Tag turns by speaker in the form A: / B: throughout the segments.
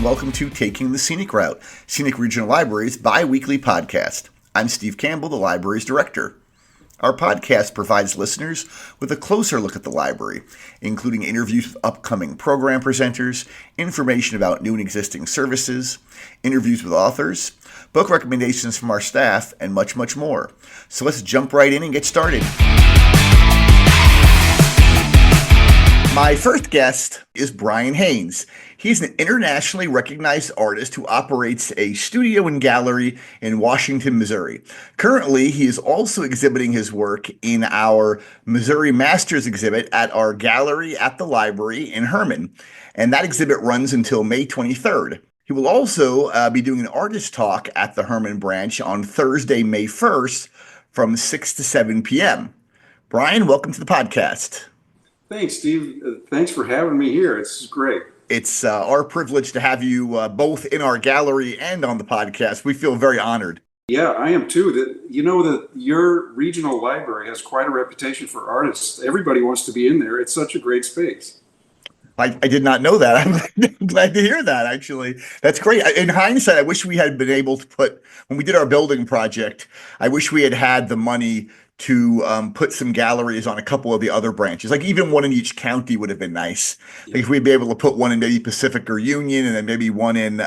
A: and welcome to Taking the Scenic Route, Scenic Regional Library's bi-weekly podcast. I'm Steve Campbell, the library's director. Our podcast provides listeners with a closer look at the library, including interviews with upcoming program presenters, information about new and existing services, interviews with authors, book recommendations from our staff, and much, much more. So let's jump right in and get started. My first guest is Bryan Haynes. He's an internationally recognized artist who operates a studio and gallery in Washington, Missouri. Currently, he is also exhibiting his work in our Missouri Masters exhibit at our gallery at the library in Herman, and that exhibit runs until May 23rd. He will also be doing an artist talk at the Herman branch on Thursday, May 1st from 6 to 7 p.m. Bryan, welcome to the podcast.
B: Thanks, Steve. Thanks for having me here. It's great.
A: It's our privilege to have you both in our gallery and on the podcast. We feel very honored.
B: Yeah, I am too. That your regional library has quite a reputation for artists. Everybody wants to be in there. It's such a great space.
A: I did not know that. I'm glad to hear that, actually. That's great. In hindsight, I wish we had been able to when we did our building project, I wish we had the money to put some galleries on a couple of the other branches. Like even one in each county would have been nice. Like if we'd be able to put one in maybe Pacific or Union and then maybe one in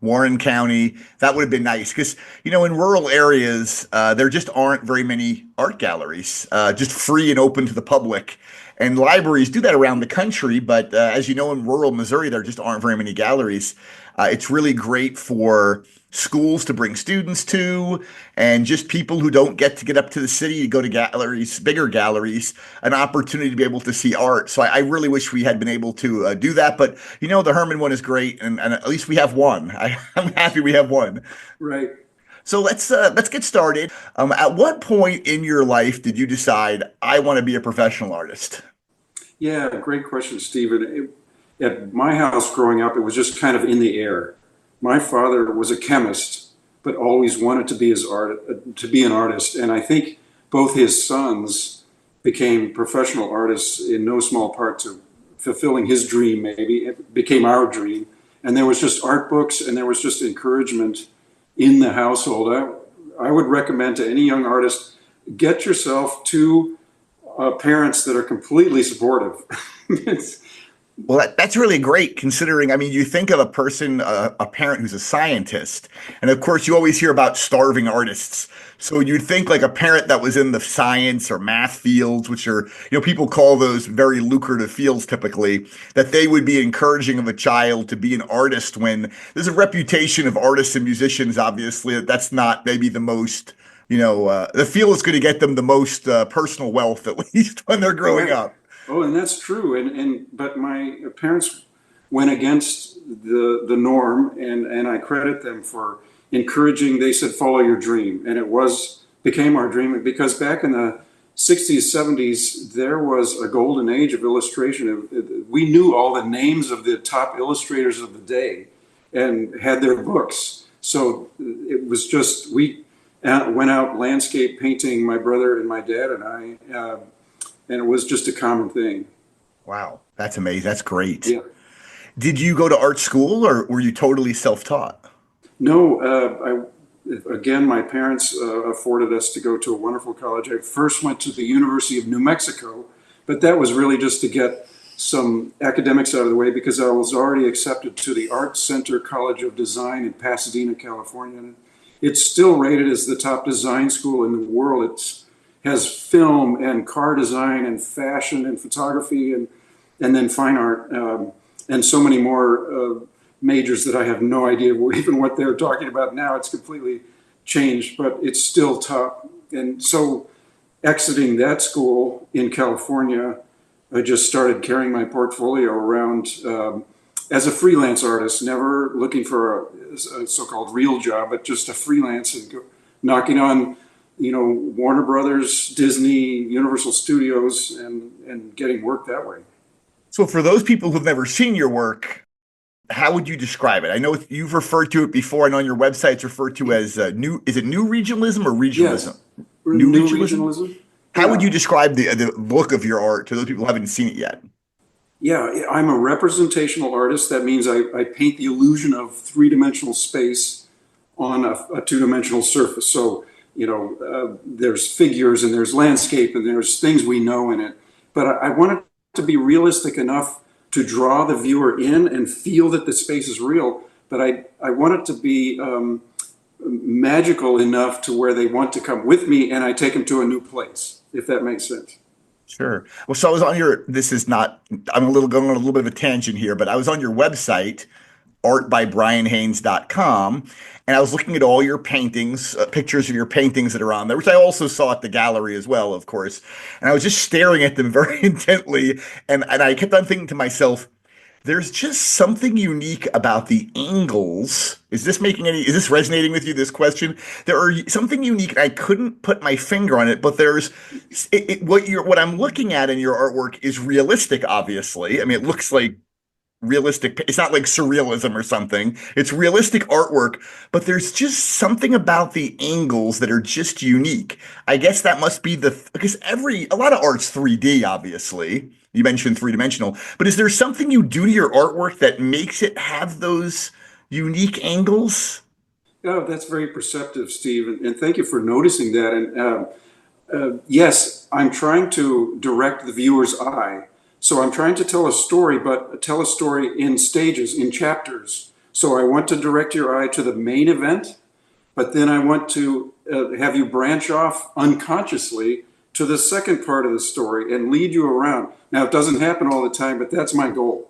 A: Warren County, that would have been nice. Because, in rural areas, there just aren't very many art galleries, just free and open to the public. And libraries do that around the country, but as you know, in rural Missouri, there just aren't very many galleries. It's really great for schools to bring students to, and just people who don't get up to the city to go to galleries, bigger galleries, an opportunity to be able to see art. So I really wish we had been able to do that. But, the Herman one is great, and at least we have one. I'm happy we have one.
B: Right.
A: So let's get started. At what point in your life did you decide, I want to be a professional artist?
B: Yeah, great question, Stephen. At my house growing up, it was just kind of in the air. My father was a chemist, but always wanted to be an artist. And I think both his sons became professional artists in no small part to fulfilling his dream, maybe. It became our dream. And there was just art books and there was just encouragement in the household. I would recommend to any young artist, get yourself to parents that are completely supportive.
A: Well, that's really great considering, you think of a person, a parent who's a scientist, and of course you always hear about starving artists. So you'd think like a parent that was in the science or math fields, which are, people call those very lucrative fields typically, that they would be encouraging of a child to be an artist when there's a reputation of artists and musicians, obviously, that's not maybe the most, the field is going to get them the most personal wealth, at least when they're growing up.
B: Oh, and that's true. But my parents went against the norm, and I credit them for encouraging. They said, follow your dream. And became our dream because back in the 60s, 70s, there was a golden age of illustration. We knew all the names of the top illustrators of the day and had their books. So it was just, we went out landscape painting, my brother and my dad and I, and it was just a common thing.
A: Wow, that's amazing. That's great.
B: Yeah.
A: Did you go to art school or were you totally self-taught?
B: No, again, my parents afforded us to go to a wonderful college. I first went to the University of New Mexico, but that was really just to get some academics out of the way because I was already accepted to the Art Center College of Design in Pasadena, California. It's still rated as the top design school in the world. Has film and car design and fashion and photography and then fine art and so many more majors that I have no idea even what they're talking about now. It's completely changed, but it's still top. And so exiting that school in California, I just started carrying my portfolio around as a freelance artist, never looking for a so-called real job, but just a freelance and knocking on Warner Brothers, Disney, Universal Studios, and getting work that way.
A: So for those people who've never seen your work, how would you describe it? I know you've referred to it before, and on your website it's referred to as new regionalism or regionalism?
B: Yes. New regionalism.
A: How would you describe the look of your art to those people who haven't seen it yet?
B: Yeah, I'm a representational artist. That means I paint the illusion of three-dimensional space on a two-dimensional surface. So, there's figures and there's landscape and there's things we know in it. But I want it to be realistic enough to draw the viewer in and feel that the space is real. But I want it to be magical enough to where they want to come with me and I take them to a new place, if that makes sense.
A: Sure. Well, so I was on your, this is not, I'm a little going on a little bit of a tangent here, but I was on your website, artbybryanhaynes.com, and I was looking at all your paintings, pictures of your paintings that are on there, which I also saw at the gallery as well, of course. And I was just staring at them very intently, and I kept on thinking to myself, there's just something unique about the angles. Is this resonating with you, this question? There are something unique, and I couldn't put my finger on it, but what I'm looking at in your artwork is realistic, obviously. I mean, it looks like realistic. It's not like surrealism or something. It's realistic artwork, but there's just something about the angles that are just unique. I guess that must be because a lot of art's 3D, obviously. You mentioned three-dimensional, but is there something you do to your artwork that makes it have those unique angles?
B: Oh, that's very perceptive, Steve, and thank you for noticing that. And yes, I'm trying to direct the viewer's eye. So I'm trying to tell a story, but tell a story in stages, in chapters. So I want to direct your eye to the main event, but then I want to have you branch off unconsciously to the second part of the story and lead you around. Now, it doesn't happen all the time, but that's my goal.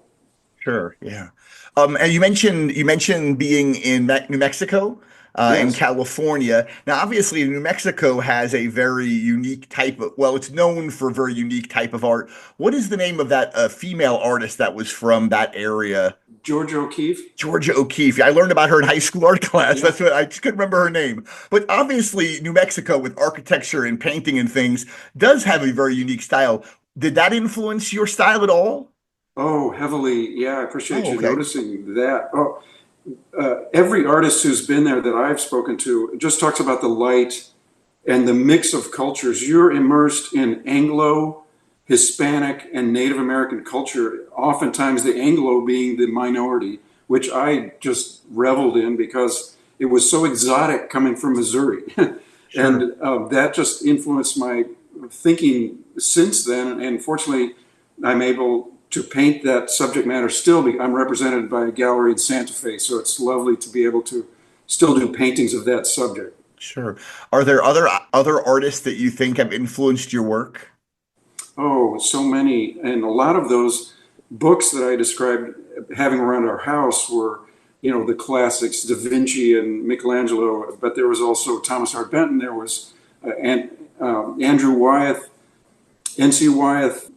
A: Sure. Yeah. And you mentioned being in New Mexico, in
B: Yes.
A: California. Now, obviously, New Mexico has a very unique it's known for a very unique type of art. What is the name of that female artist that was from that area?
B: Georgia O'Keeffe?
A: Georgia O'Keeffe. I learned about her in high school art class.
B: Yeah.
A: That's what I just couldn't remember her name. But obviously, New Mexico with architecture and painting and things does have a very unique style. Did that influence your style at all?
B: Oh, heavily. Yeah, I appreciate
A: Oh,
B: you
A: okay.
B: noticing that. Oh, every artist who's been there that I've spoken to just talks about the light and the mix of cultures. You're immersed in Anglo, Hispanic, and Native American culture, oftentimes the Anglo being the minority, which I just reveled in because it was so exotic coming from Missouri.
A: Sure.
B: And that just influenced my thinking since then. And fortunately, I'm able to paint that subject matter still. I'm represented by a gallery in Santa Fe, so it's lovely to be able to still do paintings of that subject.
A: Sure. Are there other artists that you think have influenced your work?
B: Oh, so many. And a lot of those books that I described having around our house were, the classics, Da Vinci and Michelangelo, but there was also Thomas Hart Benton, there was Andrew Wyeth, N.C. Wyeth,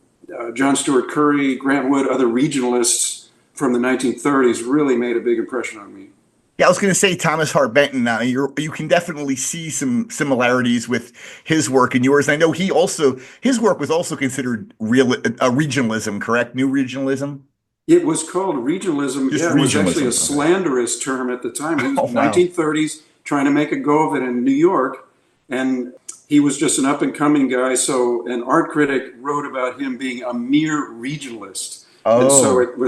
B: John Stewart Curry, Grant Wood, other regionalists from the 1930s really made a big impression on me.
A: Yeah, I was going to say Thomas Hart Benton. You can definitely see some similarities with his work and yours. I know his work was also considered regionalism, correct? New regionalism?
B: It was called regionalism.
A: Just
B: Yeah, it was actually a
A: regionalism. Okay.
B: slanderous term at the time. He was
A: Oh, wow.
B: 1930s trying to make a go of it in New York, and he was just an up and coming guy. So an art critic wrote about him being a mere regionalist, and so
A: Oh.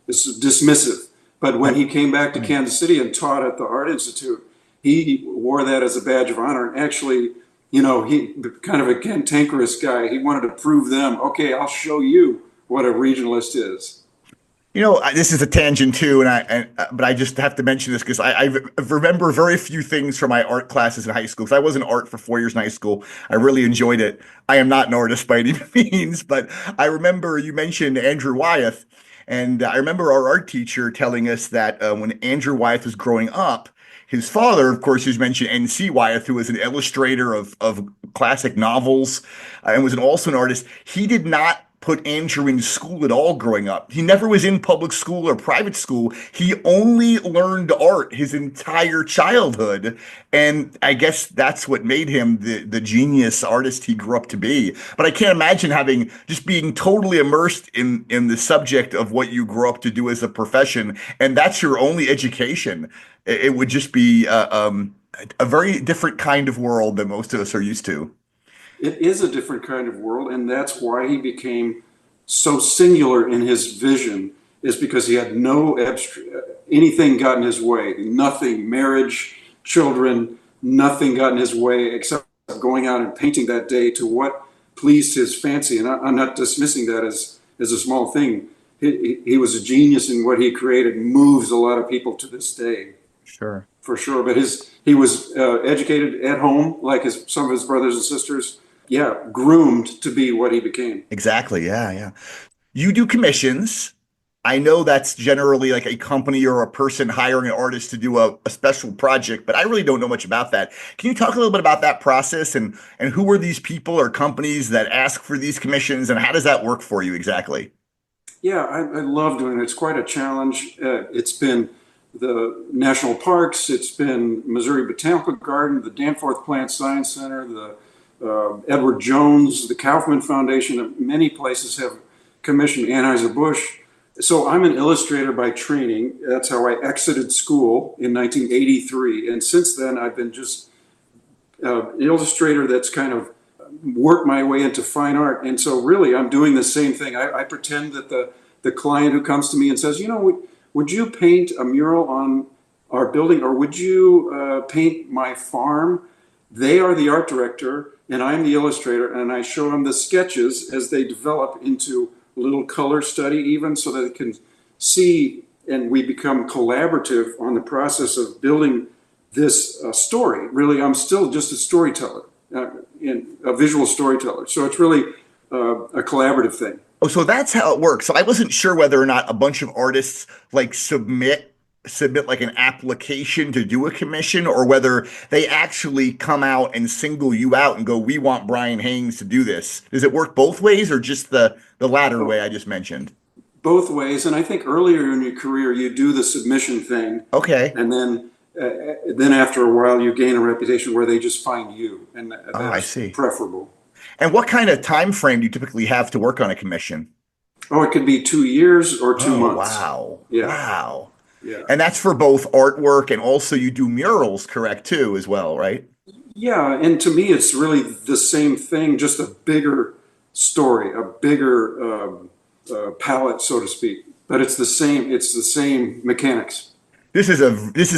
B: it's dismissive. But when he came back to Kansas City and taught at the Art Institute, he wore that as a badge of honor. And actually, he kind of a cantankerous guy. He wanted to prove them, okay, I'll show you what a regionalist is.
A: This is a tangent too, but I just have to mention this because I remember very few things from my art classes in high school. Because I was in art for 4 years in high school. I really enjoyed it. I am not an artist by any means, but I remember you mentioned Andrew Wyeth, and I remember our art teacher telling us that when Andrew Wyeth was growing up, his father, of course, who's mentioned N.C. Wyeth, who was an illustrator of classic novels and was also an artist. He did not put Andrew in school at all growing up. He never was in public school or private school. He only learned art his entire childhood. And I guess that's what made him the genius artist he grew up to be. But I can't imagine being totally immersed in the subject of what you grew up to do as a profession. And that's your only education. It would just be a very different kind of world than most of us are used to.
B: It is a different kind of world, and that's why he became so singular in his vision is because he had no anything got in his way. Nothing, marriage, children, nothing got in his way except going out and painting that day to what pleased his fancy. And I'm not dismissing that as a small thing. He was a genius in what he created, moves a lot of people to this day.
A: Sure.
B: For sure. But he was educated at home, like some of his brothers and sisters. Yeah, groomed to be what he became.
A: Exactly. Yeah, yeah. You do commissions. I know that's generally like a company or a person hiring an artist to do a special project, but I really don't know much about that. Can you talk a little bit about that process and who are these people or companies that ask for these commissions and how does that work for you exactly?
B: Yeah, I love doing it. It's quite a challenge. It's been the national parks, it's been Missouri Botanical Garden, the Danforth Plant Science Center, the Edward Jones, the Kaufman Foundation. Many places have commissioned Anheuser-Busch. So I'm an illustrator by training. That's how I exited school in 1983. And since then, I've been just an illustrator that's kind of worked my way into fine art. And so really, I'm doing the same thing. I pretend that the client who comes to me and says, would you paint a mural on our building, or would you paint my farm? They are the art director, and I'm the illustrator, and I show them the sketches as they develop into a little color study even, so that they can see, and we become collaborative on the process of building this story. Really, I'm still just a storyteller, a visual storyteller. So it's really a collaborative thing.
A: Oh, so that's how it works. So I wasn't sure whether or not a bunch of artists like submit like an application to do a commission or whether they actually come out and single you out and go, we want Bryan Haynes to do this. Does it work both ways or just the latter way I just mentioned?
B: Both ways. And I think earlier in your career, you do the submission thing.
A: Okay.
B: And then after a while, you gain a reputation where they just find you. And that's
A: I see.
B: preferable.
A: And what kind of time frame do you typically have to work on a commission?
B: Oh, it could be 2 years or 2 months.
A: Wow.
B: Yeah.
A: Wow.
B: Yeah.
A: And that's for both artwork and also you do murals, correct, too, as well, right?
B: Yeah. And to me, it's really the same thing, just a bigger story, a bigger palette, so to speak. But it's the same mechanics.
A: This is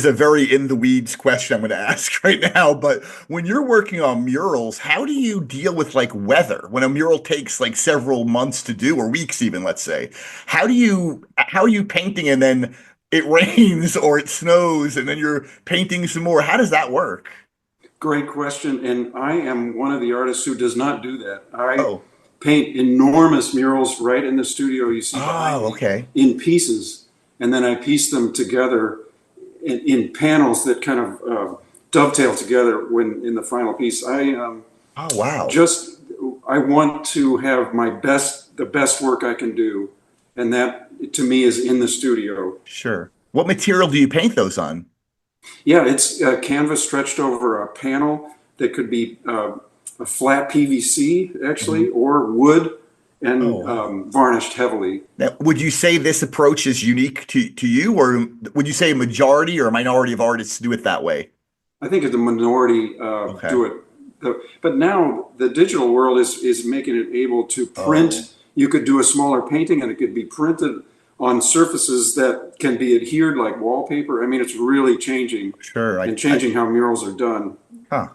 A: a very in the weeds question I'm going to ask right now, but when you're working on murals, how do you deal with like weather when a mural takes like several months to do or weeks even, let's say? How are you painting and then it rains or it snows and then you're painting some more? How does that work?
B: Great question. And I am one of the artists who does not do that. I
A: Oh,
B: paint enormous murals right in the studio you see behind me
A: okay.
B: in pieces. And then I piece them together in panels that kind of dovetail together when in the final piece.
A: Oh, wow.
B: I want to have the best work I can do. And that to me is in the studio.
A: Sure. What material do you paint those on?
B: Yeah, it's a canvas stretched over a panel that could be a flat PVC actually, or wood and varnished heavily.
A: Now, would you say this approach is unique to you, or would you say a majority or a minority of artists do it that way?
B: I think the minority do it. But now the digital world is making it able to print.
A: Oh.
B: You could do a smaller painting and it could be printed on surfaces that can be adhered like wallpaper. I mean, it's really changing.
A: Sure.
B: And changing how murals are done.
A: Huh.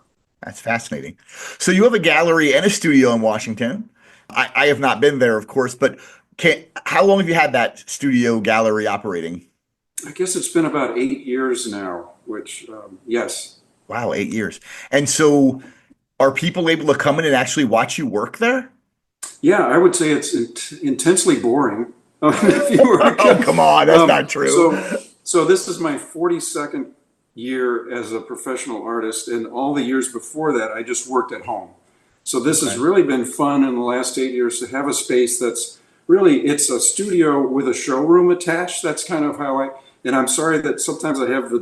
A: That's fascinating. So you have a gallery and a studio in Washington. I have not been there, of course, but how long have you had that studio gallery operating?
B: I guess it's been about 8 years now, which, yes.
A: Wow, 8 years. And so are people able to come in and actually watch you work there?
B: Yeah, I would say it's intensely boring. If you were,
A: Oh, come on, that's not true.
B: So this is my 42nd year as a professional artist, and all the years before that, I just worked at home. So this has really been fun in the last 8 years to have a space that's really, it's a studio with a showroom attached. That's kind of how and I'm sorry that sometimes I have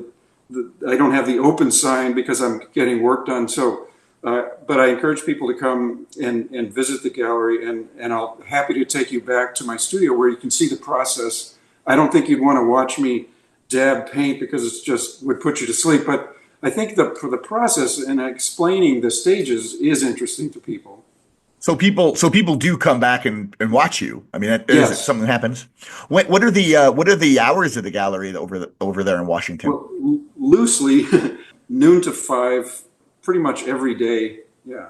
B: I don't have the open sign because I'm getting work done. So, but I encourage people to come and visit the gallery, and I'll happy to take you back to my studio where you can see the process. I don't think you'd want to watch me dab paint because it's just would put you to sleep, but I think for the process and explaining the stages is interesting to people.
A: So people do come back and watch you. I mean, that is
B: Yes.
A: something that happens. What are the hours of the gallery over there in Washington?
B: Well, loosely, noon to 5, pretty much every day. Yeah.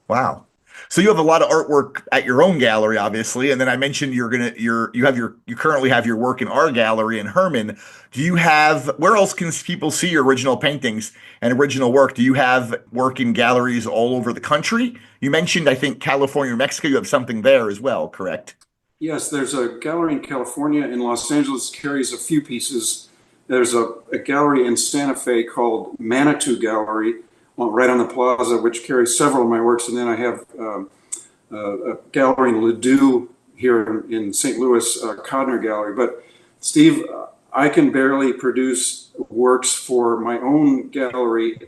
A: Wow. So you have a lot of artwork at your own gallery, obviously, and then I mentioned you currently have your work in our gallery in Herman. Do you have where else can people see your original paintings and original work? Do you have work in galleries all over the country? You mentioned, I think, California or Mexico. You have something there as well, correct?
B: Yes, there's a gallery in California. In Los Angeles carries a few pieces. There's a gallery in Santa Fe called Manitou Gallery, right on the plaza, which carries several of my works. And then I have a gallery in Ladue here in St. Louis, Codner Gallery. But Steve, I can barely produce works for my own gallery.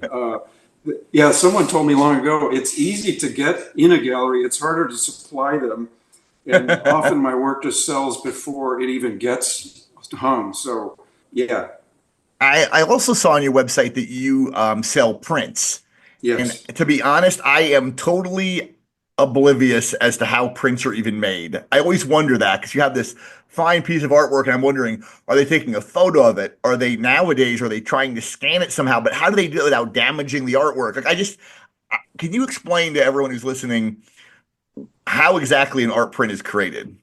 B: Yeah, someone told me long ago, it's easy to get in a gallery. It's harder to supply them. And often my work just sells before it even gets hung. So, yeah,
A: I also saw on your website that you sell prints. And
B: yes.
A: to be honest, I am totally oblivious as to how prints are even made. I always wonder that because you have this fine piece of artwork, and I'm wondering, are they taking a photo of it? Are they nowadays, are they trying to scan it somehow? But how do they do it without damaging the artwork? Can you explain to everyone who's listening how exactly an art print is created?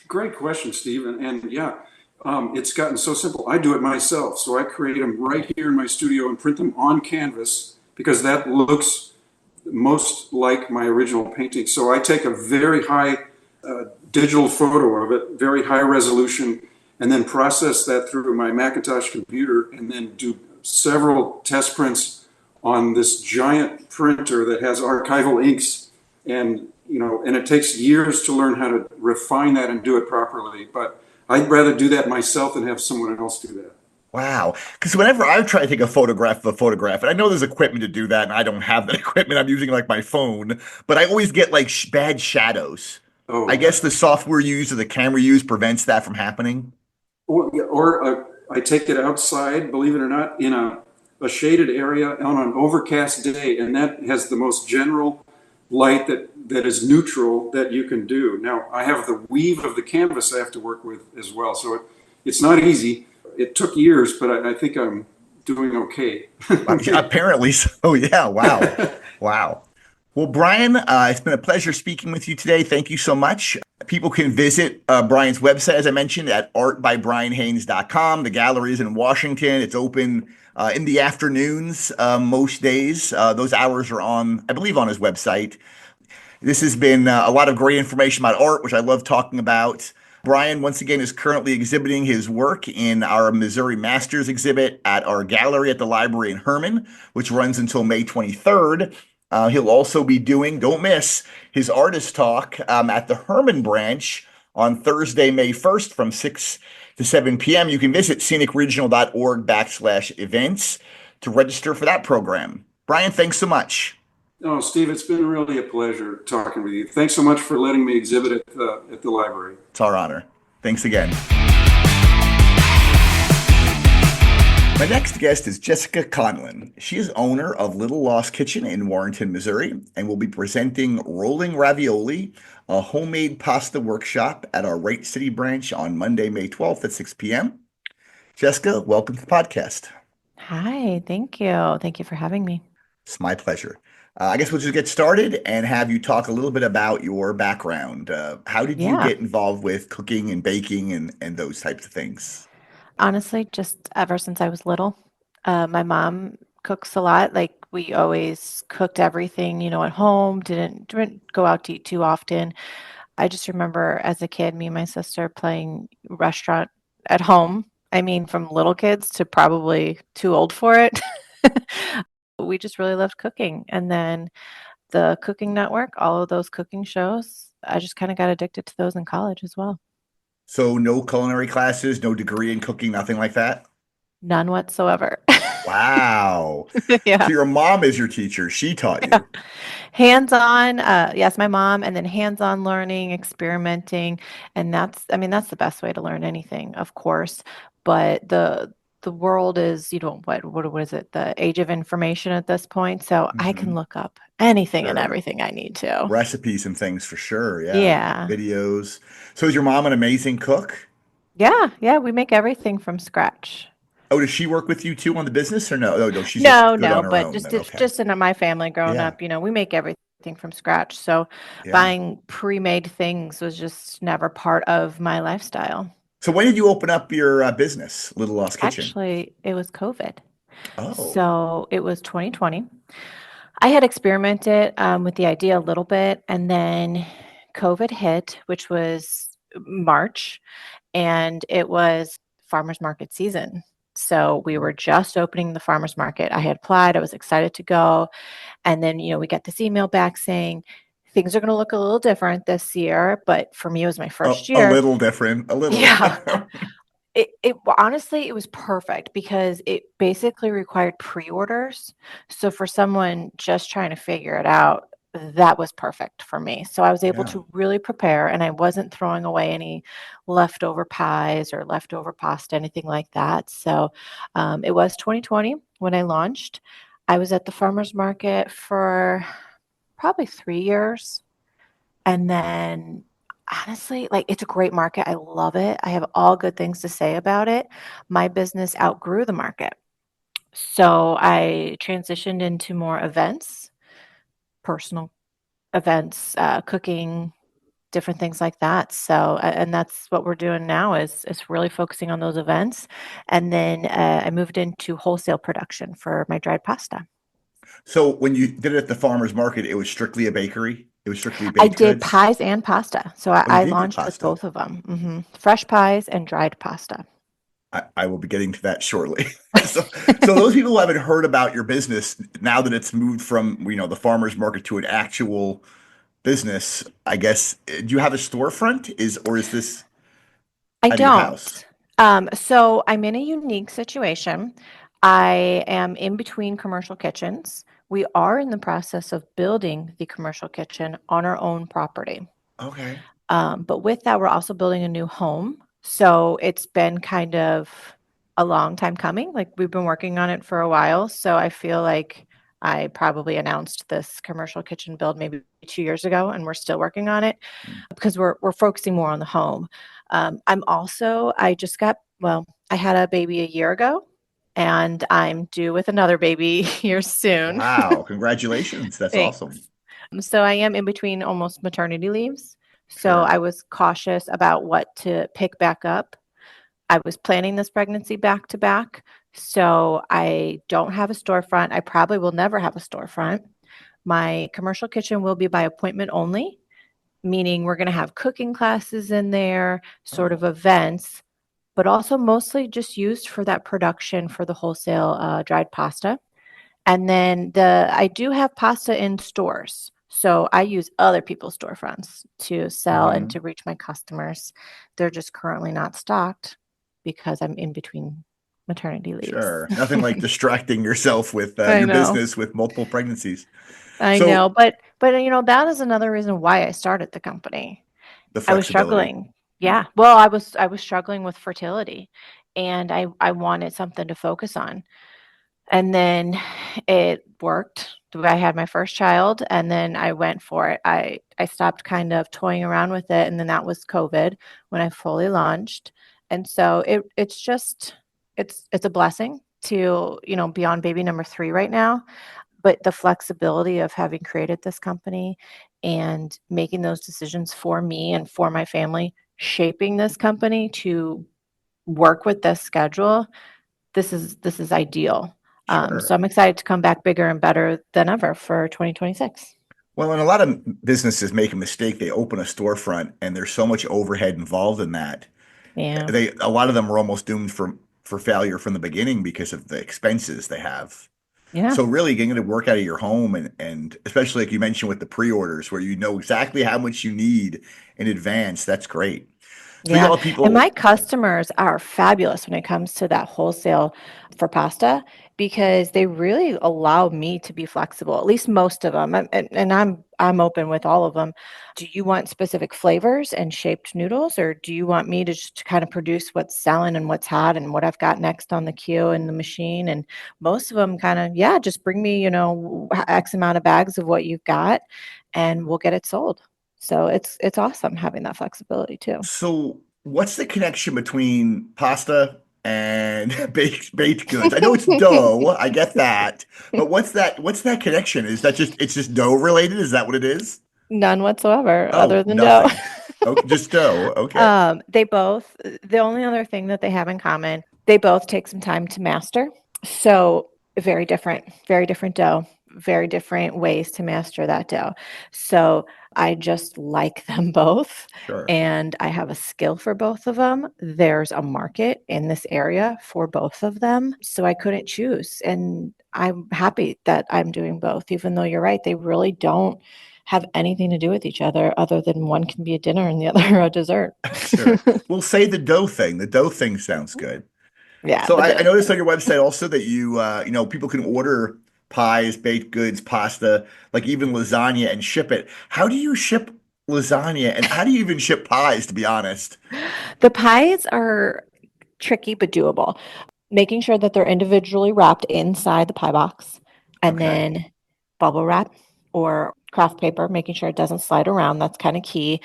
B: Great question, Steve. And yeah, it's gotten so simple. I do it myself. So I create them right here in my studio and print them on canvas because that looks most like my original painting. So I take a very high digital photo of it, very high resolution, and then process that through my Macintosh computer and then do several test prints on this giant printer that has archival inks. And, and it takes years to learn how to refine that and do it properly. But I'd rather do that myself than have someone else do that.
A: Wow. Because whenever I try to take a photograph of a photograph, and I know there's equipment to do that, and I don't have that equipment, I'm using like my phone, but I always get like bad shadows.
B: Oh,
A: I guess
B: yeah.
A: the software used or the camera used prevents that from happening.
B: Or I take it outside, believe it or not, in a shaded area on an overcast day, and that has the most general light that is neutral that you can do. Now, I have the weave of the canvas I have to work with as well, so it's not easy. It took years, but I think I'm doing okay.
A: Apparently so. Yeah. Wow. Wow. Well, Bryan, it's been a pleasure speaking with you today. Thank you so much. People can visit Bryan's website, as I mentioned, at artbybryanhaynes.com. The gallery is in Washington. It's open in the afternoons most days. Those hours are on, I believe, on his website. This has been a lot of great information about art, which I love talking about. Bryan, once again, is currently exhibiting his work in our Missouri Masters exhibit at our gallery at the library in Herman, which runs until May 23rd. He'll also be doing, don't miss, his artist talk at the Herman branch on Thursday, May 1st from 6 to 7 p.m. You can visit scenicregional.org/events to register for that program. Bryan, thanks so much.
B: Oh, Steve, it's been really a pleasure talking with you. Thanks so much for letting me exhibit at the library.
A: It's our honor. Thanks again. My next guest is Jessica Conlin. She is owner of Little Lost Kitchen in Warrenton, Missouri, and will be presenting Rolling Ravioli, a homemade pasta workshop at our Wright City branch on Monday, May 12th at 6 p.m. Jessica, welcome to the podcast.
C: Hi, thank you. Thank you for having me.
A: It's my pleasure. I guess we'll just get started and have you talk a little bit about your background. How did you
C: Yeah,
A: get involved with cooking and baking and those types of things?
C: honestly, just ever since I was little, my mom cooks a lot. Like we always cooked everything, at home. Didn't go out to eat too often. I just remember as a kid, me and my sister playing restaurant at home. I mean, from little kids to probably too old for it. We just really loved cooking. And then the Cooking Network, all of those cooking shows, I just kind of got addicted to those in college as well.
A: So no culinary classes, no degree in cooking, nothing like that?
C: None whatsoever.
A: Wow.
C: Yeah.
A: So your mom is your teacher. She taught you.
C: Hands-on, yes, my mom, and then hands-on learning, experimenting, and that's the best way to learn anything, of course. But the world is, what is it? The age of information at this point. So I can
A: Mhm.
C: look up anything and
A: Sure.
C: everything I need to.
A: Recipes and things for sure. Yeah.
C: Yeah.
A: Videos. So is your mom an amazing cook?
C: Yeah. Yeah. We make everything from scratch.
A: Oh, does she work with you too on the business or no? Oh, no, she's
C: No,
A: just good
C: no,
A: on her
C: but
A: own
C: just
A: then.
C: it's
A: Okay.
C: just in my family growing
A: Yeah.
C: up, we make everything from scratch. So
A: Yeah.
C: buying pre-made things was just never part of my lifestyle.
A: So when did you open up your business, Little Lost Kitchen?
C: Actually, it was COVID.
A: Oh,
C: So it was 2020. I had experimented with the idea a little bit, and then COVID hit, which was March, and it was farmers market season. So we were just opening the farmers market. I had applied, I was excited to go. And then, we get this email back saying things are going to look a little different this year. But for me, it was my first
A: a
C: year.
A: little different, a little.
C: Yeah. Well, honestly, it was perfect because it basically required pre-orders. So for someone just trying to figure it out, that was perfect for me. So I was able
A: Yeah.
C: to really prepare and I wasn't throwing away any leftover pies or leftover pasta, anything like that. So it was 2020 when I launched. I was at the farmer's market for probably 3 years. And then honestly, like it's a great market. I love it. I have all good things to say about it. My business outgrew the market. So I transitioned into more events, personal events, cooking, different things like that. So, and that's what we're doing now is really focusing on those events. And then I moved into wholesale production for my dried pasta.
A: So when you did it at the farmer's market, it was strictly a bakery. It was strictly
C: I
A: baked
C: did
A: goods.
C: pies and pasta. So I,
A: Oh, you
C: I
A: did do
C: launched with
A: pasta.
C: both of them, fresh pies and dried pasta.
A: I will be getting to that shortly. So those people who haven't heard about your business now that it's moved from, the farmer's market to an actual business, I guess, do you have a storefront? Or is this
C: I
A: out of your house?
C: don't. So I'm in a unique situation. I am in between commercial kitchens. We are in the process of building the commercial kitchen on our own property.
A: Okay.
C: But with that, we're also building a new home. So it's been kind of a long time coming. Like we've been working on it for a while. So I feel like I probably announced this commercial kitchen build maybe 2 years ago, and we're still working on it because we're focusing more on the home. I just got well, I had a baby a year ago, and I'm due with another baby here soon.
A: Wow. Congratulations. That's awesome.
C: Thanks. So I am in between almost maternity leaves. So
A: Sure.
C: I was cautious about what to pick back up. I was planning this pregnancy back to back. So I don't have a storefront. I probably will never have a storefront. My commercial kitchen will be by appointment only, meaning we're going to have cooking classes in there, sort of
A: Oh,
C: events, but also mostly just used for that production for the wholesale dried pasta. And then I do have pasta in stores. So I use other people's storefronts to sell and
A: mhm.
C: to reach my customers. They're just currently not stocked because I'm in between maternity leaves.
A: Sure. Nothing like distracting yourself with
C: I
A: your
C: know.
A: business with multiple pregnancies.
C: I
A: So
C: know, but that is another reason why I started the company.
A: the
C: I was
A: flexibility.
C: struggling.
A: Yeah.
C: Yeah. Well, I was struggling with fertility and I wanted something to focus on. And then it worked. I had my first child and then I went for it. I stopped kind of toying around with it and then that was COVID when I fully launched. And so it's just it's a blessing to, be on baby number 3 right now, but the flexibility of having created this company and making those decisions for me and for my family, shaping this company to work with this schedule, this is ideal. So
A: Sure.
C: I'm excited to come back bigger and better than ever for 2026.
A: Well, and a lot of businesses make a mistake. They open a storefront and there's so much overhead involved in that.
C: Yeah.
A: A lot of them are almost doomed for failure from the beginning because of the expenses they have.
C: Yeah.
A: So really getting to work out of your home and especially like you mentioned with the pre-orders where you know exactly how much you need in advance, that's great. So you
C: Yeah.
A: all
C: And my
A: people,
C: customers are fabulous when it comes to that wholesale for pasta because they really allow me to be flexible, at least most of them. And I'm open with all of them. Do you want specific flavors and shaped noodles, or do you want me to just kind of produce what's selling and what's hot and what I've got next on the queue and the machine? And most of them kind of, yeah, just bring me, X amount of bags of what you've got and we'll get it sold. So it's awesome having that flexibility too.
A: So, what's the connection between pasta and baked goods? I know it's dough, I get that, but what's that connection? Is that just it's just dough related? Is that what it is?
C: None whatsoever other
A: Oh,
C: than dough.
A: nothing. Oh, just dough. Okay.
C: The only other thing that they have in common, they both take some time to master. So very different dough, very different ways to master that dough. So I just like them both.
A: Sure.
C: And I have a skill for both of them. There's a market in this area for both of them. So I couldn't choose. And I'm happy that I'm doing both, even though you're right, they really don't have anything to do with each other than one can be a dinner and the other a dessert.
A: Sure. We'll say the dough thing. The dough thing sounds good.
C: Yeah,
A: So
C: the
A: I
C: dough.
A: noticed on your website also that people can order pies, baked goods, pasta, like even lasagna and ship it. How do you ship lasagna and how do you even ship pies, to be honest?
C: The pies are tricky but doable. Making sure that they're individually wrapped inside the pie box and
A: Okay.
C: then bubble wrap or craft paper, making sure it doesn't slide around. That's kind of key.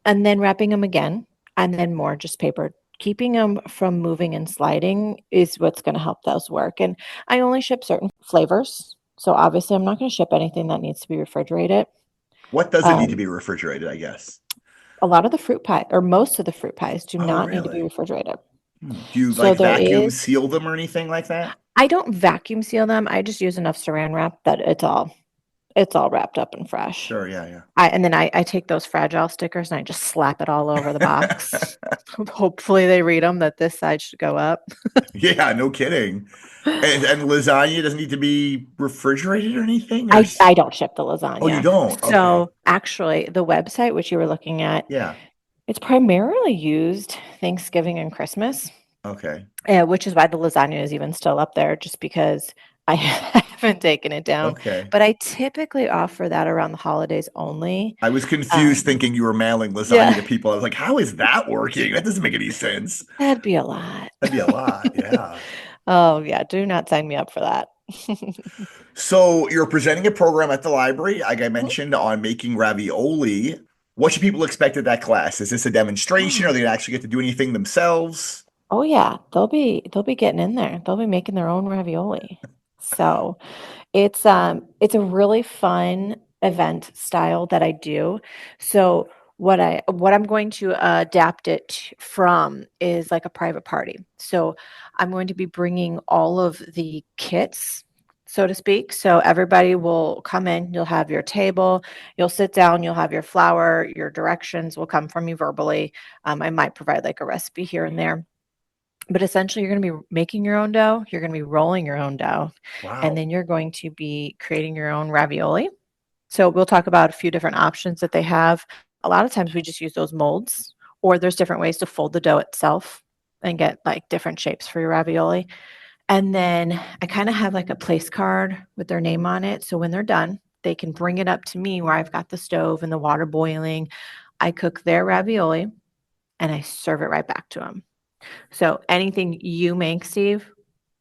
C: And then wrapping them again and then more just paper. Keeping them from moving and sliding is what's going to help those work. And I only ship certain flavors. So obviously, I'm not going to ship anything that needs to be refrigerated.
A: What doesn't need to
C: Um,
A: be refrigerated, I guess?
C: a lot of the fruit pie or most of the fruit pies do
A: Oh,
C: not need to be
A: really?
C: refrigerated.
A: Do you
C: So
A: like
C: there
A: vacuum
C: is,
A: seal them or anything like that?
C: I don't vacuum seal them. I just use enough saran wrap that it's all wrapped up and fresh.
A: Sure, yeah,
C: And then I take those fragile stickers and I just slap it all over the box.
A: yeah.
C: Hopefully they read them that this side should go up.
A: Yeah, no kidding. And lasagna doesn't need to be refrigerated or anything?
C: I don't ship the
A: Oh, you
C: lasagna.
A: don't? Okay.
C: So actually, the website which you were looking at,
A: Yeah.
C: it's primarily used Thanksgiving and Christmas,
A: Okay.
C: which is why the lasagna is even still up there, just because I haven't taken it down.
A: Okay.
C: But I typically offer that around the holidays only.
A: I was confused
C: Um,
A: thinking you were mailing lasagna
C: yeah,
A: to people. I was like, how is that working? That doesn't make any sense.
C: that'd be a lot.
A: That'd be a lot. Yeah.
C: Oh yeah, do not sign me up for that.
A: So you're presenting a program at the library, like I mentioned, on making ravioli. What should people expect at that class? Is this a demonstration? Are they gonna actually get to do anything themselves?
C: Oh yeah, they'll be getting in there. They'll be making their own ravioli. So it's a really fun event style that I do. So what I'm going to adapt it from is like a private party. So I'm going to be bringing all of the kits, so to speak. So everybody will come in, you'll have your table, you'll sit down, you'll have your flour, your directions will come from you verbally. I might provide like a recipe here and there. But essentially, you're going to be making your own dough, you're going to be rolling your own dough, and
A: Wow.
C: then you're going to be creating your own ravioli. So we'll talk about a few different options that they have. A lot of times we just use those molds, or there's different ways to fold the dough itself and get like different shapes for your ravioli. And then I kind of have like a place card with their name on it. So when they're done, they can bring it up to me where I've got the stove and the water boiling. I cook their ravioli and I serve it right back to them. So anything you make, Steve,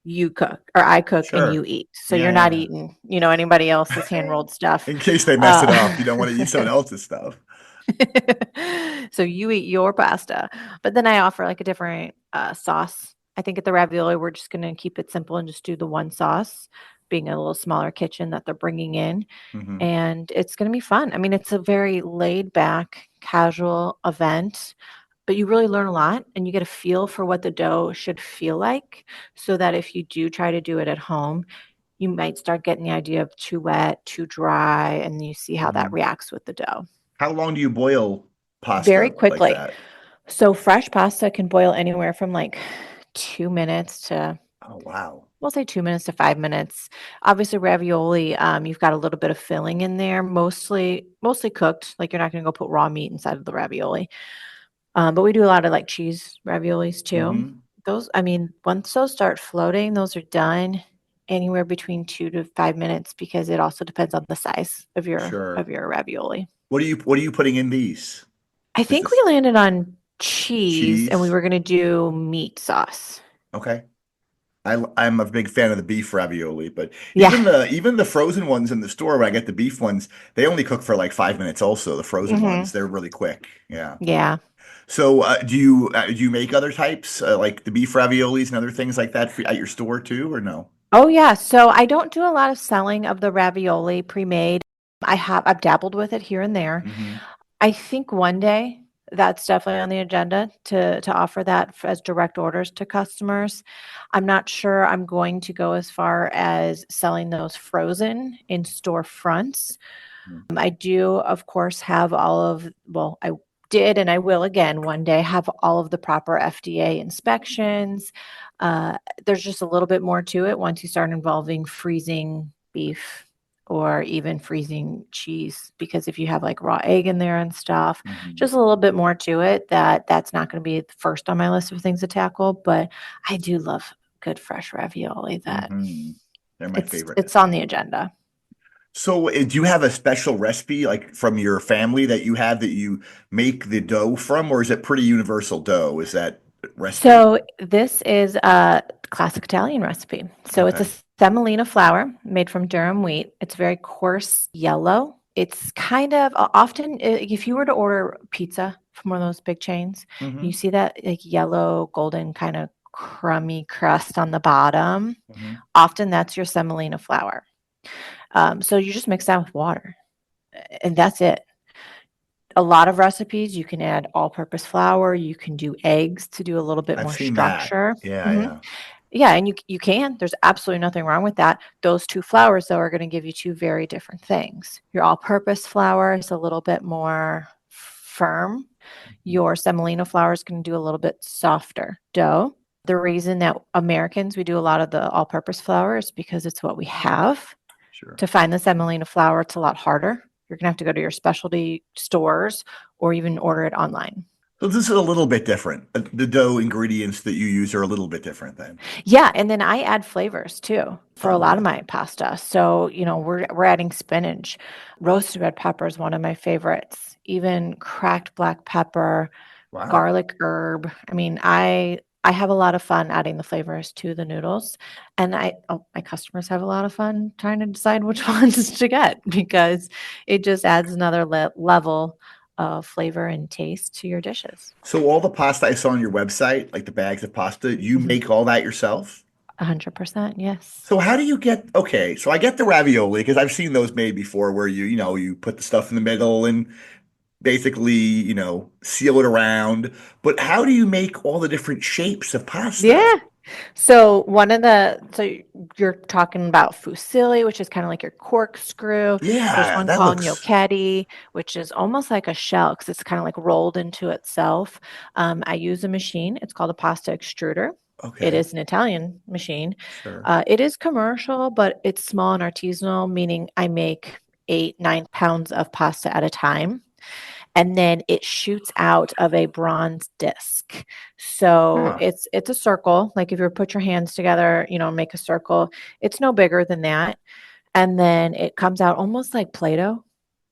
C: you cook, or I cook and you
A: Sure.
C: eat. So
A: Yeah,
C: you're
A: yeah,
C: not
A: yeah.
C: eating, anybody else's hand rolled stuff.
A: In case they mess it up,
C: Uh,
A: you don't want to eat someone else's stuff.
C: so you eat your pasta, but then I offer like a different sauce. I think at the ravioli, we're just going to keep it simple and just do the one sauce, being a little smaller kitchen that they're bringing in.
A: Hmm.
C: And it's going to be fun. I mean, it's a very laid back, casual event, but you really learn a lot and you get a feel for what the dough should feel like so that if you do try to do it at home, you might start getting the idea of too wet, too dry, and you see how that
A: Hmm.
C: reacts with the dough.
A: How long do you boil
C: Very
A: pasta like
C: quickly.
A: that?
C: So fresh pasta can boil anywhere from like 2 minutes to,
A: Oh, wow.
C: we'll say 2 minutes to 5 minutes. Obviously, ravioli, you've got a little bit of filling in there, mostly cooked. Like you're not going to go put raw meat inside of the ravioli. But we do a lot of like cheese raviolis too.
A: Hmm.
C: Those, I mean, once those start floating, those are done. anywhere between 2 to 5 minutes because it also depends on the size of
A: Sure.
C: your ravioli.
A: What are you putting in these?
C: I
A: Is
C: think we
A: this
C: landed on cheese and we
A: cheese?
C: were going to do meat sauce.
A: Okay. I'm a big fan of the beef ravioli, but
C: Yeah.
A: even the frozen ones in the store when I get the beef ones, they only cook for like 5 minutes also, the frozen
C: Hmm.
A: ones. They're really quick. Yeah.
C: Yeah.
A: So do you make other types like the beef raviolis and other things like that at your store too, or no?
C: Oh, yeah. So I don't do a lot of selling of the ravioli pre-made. I've dabbled with it here and there.
A: Hmm.
C: I think one day that's definitely on the agenda to offer that as direct orders to customers. I'm not sure I'm going to go as far as selling those frozen in storefronts. I do, of course, have I did and I will again one day have all of the proper FDA inspections. There's just a little bit more to it once you start involving freezing beef or even freezing cheese, because if you have like raw egg in there and stuff,
A: Hmm.
C: just a little bit more to it that's not going to be the first on my list of things to tackle. But I do love good fresh ravioli that
A: Hmm. They're my favorite.
C: it's on the agenda.
A: So, do you have a special recipe like from your family that you have that you make the dough from, or is it pretty universal dough? Is that recipe?
C: So this is a classic Italian recipe. So it's a
A: Okay.
C: semolina flour made from durum wheat. It's very coarse yellow. It's kind of often if you were to order pizza from one of those big chains, you
A: Hmm.
C: see that like yellow, golden kind of crummy crust on the bottom.
A: Hmm.
C: Often that's your semolina flour. So you just mix that with water, and that's it. A lot of recipes, you can add all-purpose flour, you can do eggs to do a little bit
A: I've
C: more
A: seen that.
C: structure.
A: Yeah,
C: Mhm.
A: yeah.
C: Yeah, and you can. There's absolutely nothing wrong with that. Those 2 flours, though, are gonna give you 2 very different things. Your all-purpose flour is a little bit more firm. Your semolina flour is gonna do a little bit softer dough. The reason that Americans, we do a lot of the all-purpose flour is because it's what we have.
A: Sure.
C: To find the semolina flour, it's a lot harder. You're gonna have to go to your specialty stores or even order it online.
A: So this is a little bit different. The dough ingredients that you use are a little bit different then.
C: Yeah, and then I add flavors too for a
A: Oh,
C: lot of
A: really?
C: my pasta. So, we're adding spinach. Roasted red pepper is one of my favorites. Even cracked black pepper,
A: Wow.
C: garlic herb. I mean, I have a lot of fun adding the flavors to the noodles, and my customers have a lot of fun trying to decide which ones to get because it just adds another level of flavor and taste to your dishes.
A: So all the pasta I saw on your website, like the bags of pasta, you
C: Mhm.
A: make all that yourself?
C: 100%, yes.
A: So how do you get, okay, so I get the ravioli because I've seen those made before where you put the stuff in the middle and basically, seal it around. But how do you make all the different shapes of pasta?
C: Yeah. So you're talking about fusilli, which is kind of like your corkscrew. There's
A: Yeah,
C: one
A: that
C: called
A: looks
C: gnocchetti, which is almost like a shell because it's kind of like rolled into itself. I use a machine. It's called a pasta extruder. It
A: okay.
C: is an Italian machine.
A: Sure.
C: It is commercial, but it's small and artisanal, meaning I make 8, 9 pounds of pasta at a time, and then it shoots out of a bronze disc. So
A: Huh.
C: it's a circle. Like if you put your hands together, make a circle. It's no bigger than that. And then it comes out almost like Play-Doh.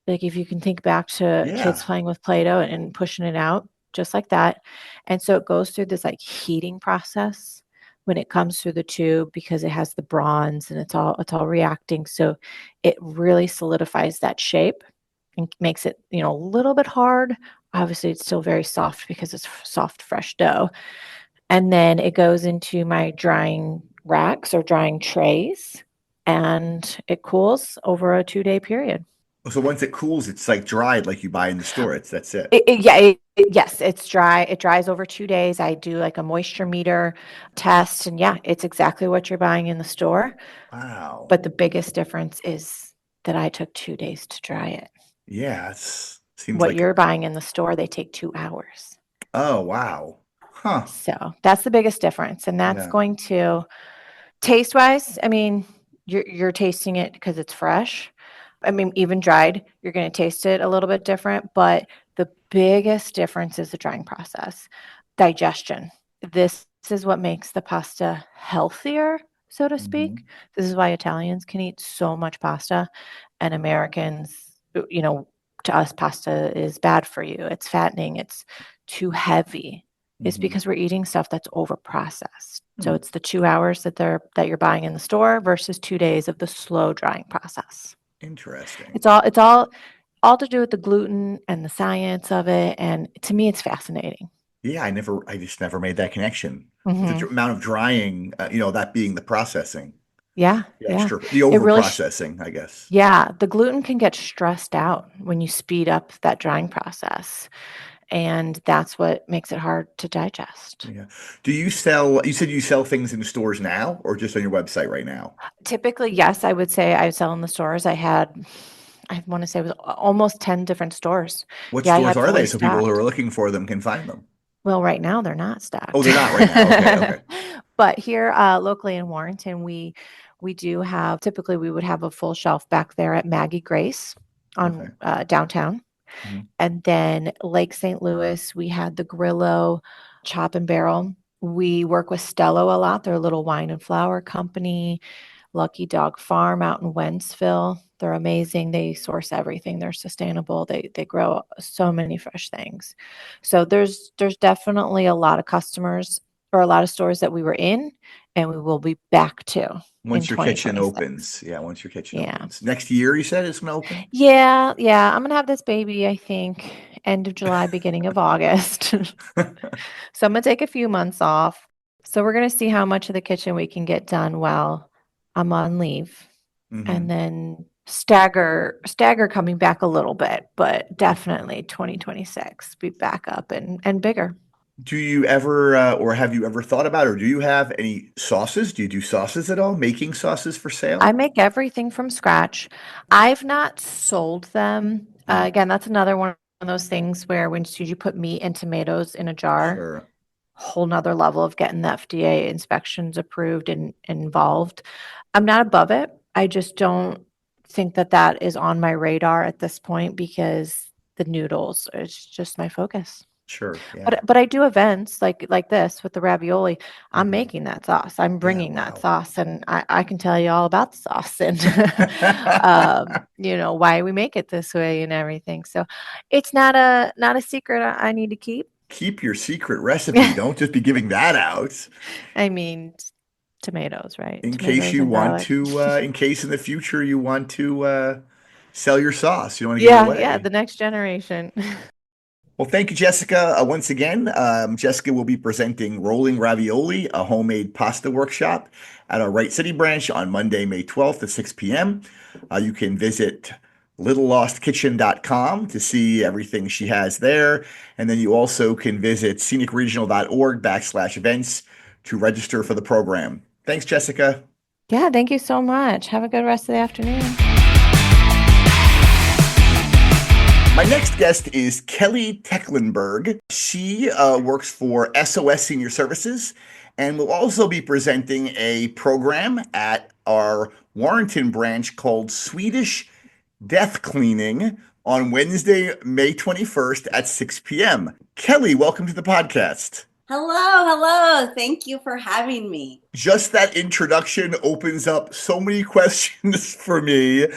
C: Like if you can think back to kids
A: Yeah.
C: playing with Play-Doh and pushing it out, just like that. And so it goes through this like heating process when it comes through the tube because it has the bronze and it's all reacting. So it really solidifies that shape and makes it, a little bit hard. Obviously, it's still very soft because it's soft, fresh dough. And then it goes into my drying racks or drying trays, and it cools over a 2-day period.
A: So once it cools, it's like dried like you buy in the store. That's it.
C: Yes, it's dry. It dries over 2 days. I do like a moisture meter test, and yeah, it's exactly what you're buying in the store.
A: Wow.
C: But the biggest difference is that I took 2 days to dry it.
A: Yeah, it's seems
C: What
A: like
C: you're buying in the store, they take 2 hours.
A: oh wow. Huh.
C: So that's the biggest difference. And that's
A: Yeah.
C: going to taste wise, I mean, you're tasting it because it's fresh. I mean, even dried, you're going to taste it a little bit different, but the biggest difference is the drying process. Digestion. This is what makes the pasta healthier so to speak. This is why Italians can eat so much pasta, and Americans, to us, pasta is bad for you. It's fattening. It's too heavy. It's because we're eating stuff that's over processed. So it's the 2 hours that you're buying in the store versus 2 days of the slow drying process.
A: Interesting.
C: It's all to do with the gluten and the science of it, and to me, it's fascinating.
A: Yeah, I just never made that connection. The
C: Mhm.
A: amount of drying, that being the processing,
C: Yeah,
A: the
C: yeah.
A: the
C: It
A: over
C: really
A: processing, I guess.
C: Yeah, the gluten can get stressed out when you speed up that drying process, and that's what makes it hard to digest.
A: Yeah. You said you sell things in stores now or just on your website right now?
C: Typically, yes, I would say I sell in the stores. I wanna say it was almost 10 different stores.
A: What
C: Yeah, I
A: stores
C: had
A: are
C: fully
A: they so people who
C: stocked.
A: are looking for them can find them?
C: Well, right now, they're not
A: Oh,
C: stocked.
A: they're not right now. Okay, okay,
C: But here, locally in Warrenton, we do have typically, we would have a full shelf back there at Maggie Grace
A: okay.
C: on, downtown.
A: Mhm.
C: And then Lake St. Louis, we had the Grillo Chop and Barrel. We work with Stello a lot. They're a little wine and flour company. Lucky Dog Farm out in Wentzville. They're amazing. They source everything. They're sustainable. They grow so many fresh things. So there's definitely a lot of customers or a lot of stores that we were in and we will be back to in
A: Once your kitchen
C: 2026.
A: opens. Yeah, once your kitchen
C: Yeah.
A: opens. Next year, you said it's gonna open?
C: Yeah, yeah. I'm gonna have this baby, I think, end of July, beginning of August. So I'm gonna take a few months off. So we're gonna see how much of the kitchen we can get done while I'm on leave, and
A: Mhm.
C: then stagger coming back a little bit, but definitely 2026 be back up and bigger.
A: Do you ever, or have you ever thought about, or do you have any sauces? Do you do sauces at all? Making sauces for
C: I
A: sale?
C: make everything from scratch. I've not sold them.
A: Mm,
C: Again, that's another one of those things where when you put meat and tomatoes in a jar,
A: sure.
C: whole nother level of getting the FDA inspections approved and involved. I'm not above it. I just don't think that that is on my radar at this point because the noodles is just my focus.
A: Sure. Yeah.
C: But I do events like this with the ravioli. I'm
A: Mhm.
C: making that sauce. I'm
A: Yeah.
C: bringing that
A: Wow.
C: sauce, and I can tell you all about the sauce and why we make it this way and everything. So it's not a secret I need to keep.
A: Keep your secret recipe. Don't just be giving that out
C: I mean, tomatoes, right?
A: in case
C: Tomatoes
A: you
C: and
A: want
C: garlic.
A: to, in case in the future you want to sell your sauce. You don't want to give it
C: Yeah, yeah,
A: away.
C: the next generation.
A: Well, thank you, Jessica. Once again, Jessica will be presenting Rolling Ravioli, a homemade pasta workshop at our Wright City branch on Monday, May 12th at 6 p.m. You can visit littlelostkitchen.com to see everything she has there. And then you also can visit scenicregional.org/events to register for the program. Thanks, Jessica.
C: Yeah, thank you so much. Have a good rest of the afternoon.
A: My next guest is Kelly Tecklenburg. She works for SOS Senior Services and will also be presenting a program at our Warrenton branch called Swedish Death Cleaning on Wednesday, May 21st at 6 p.m. Kelly, welcome to the podcast.
D: Hello, hello. Thank you for having me.
A: Just that introduction opens up so many questions for me.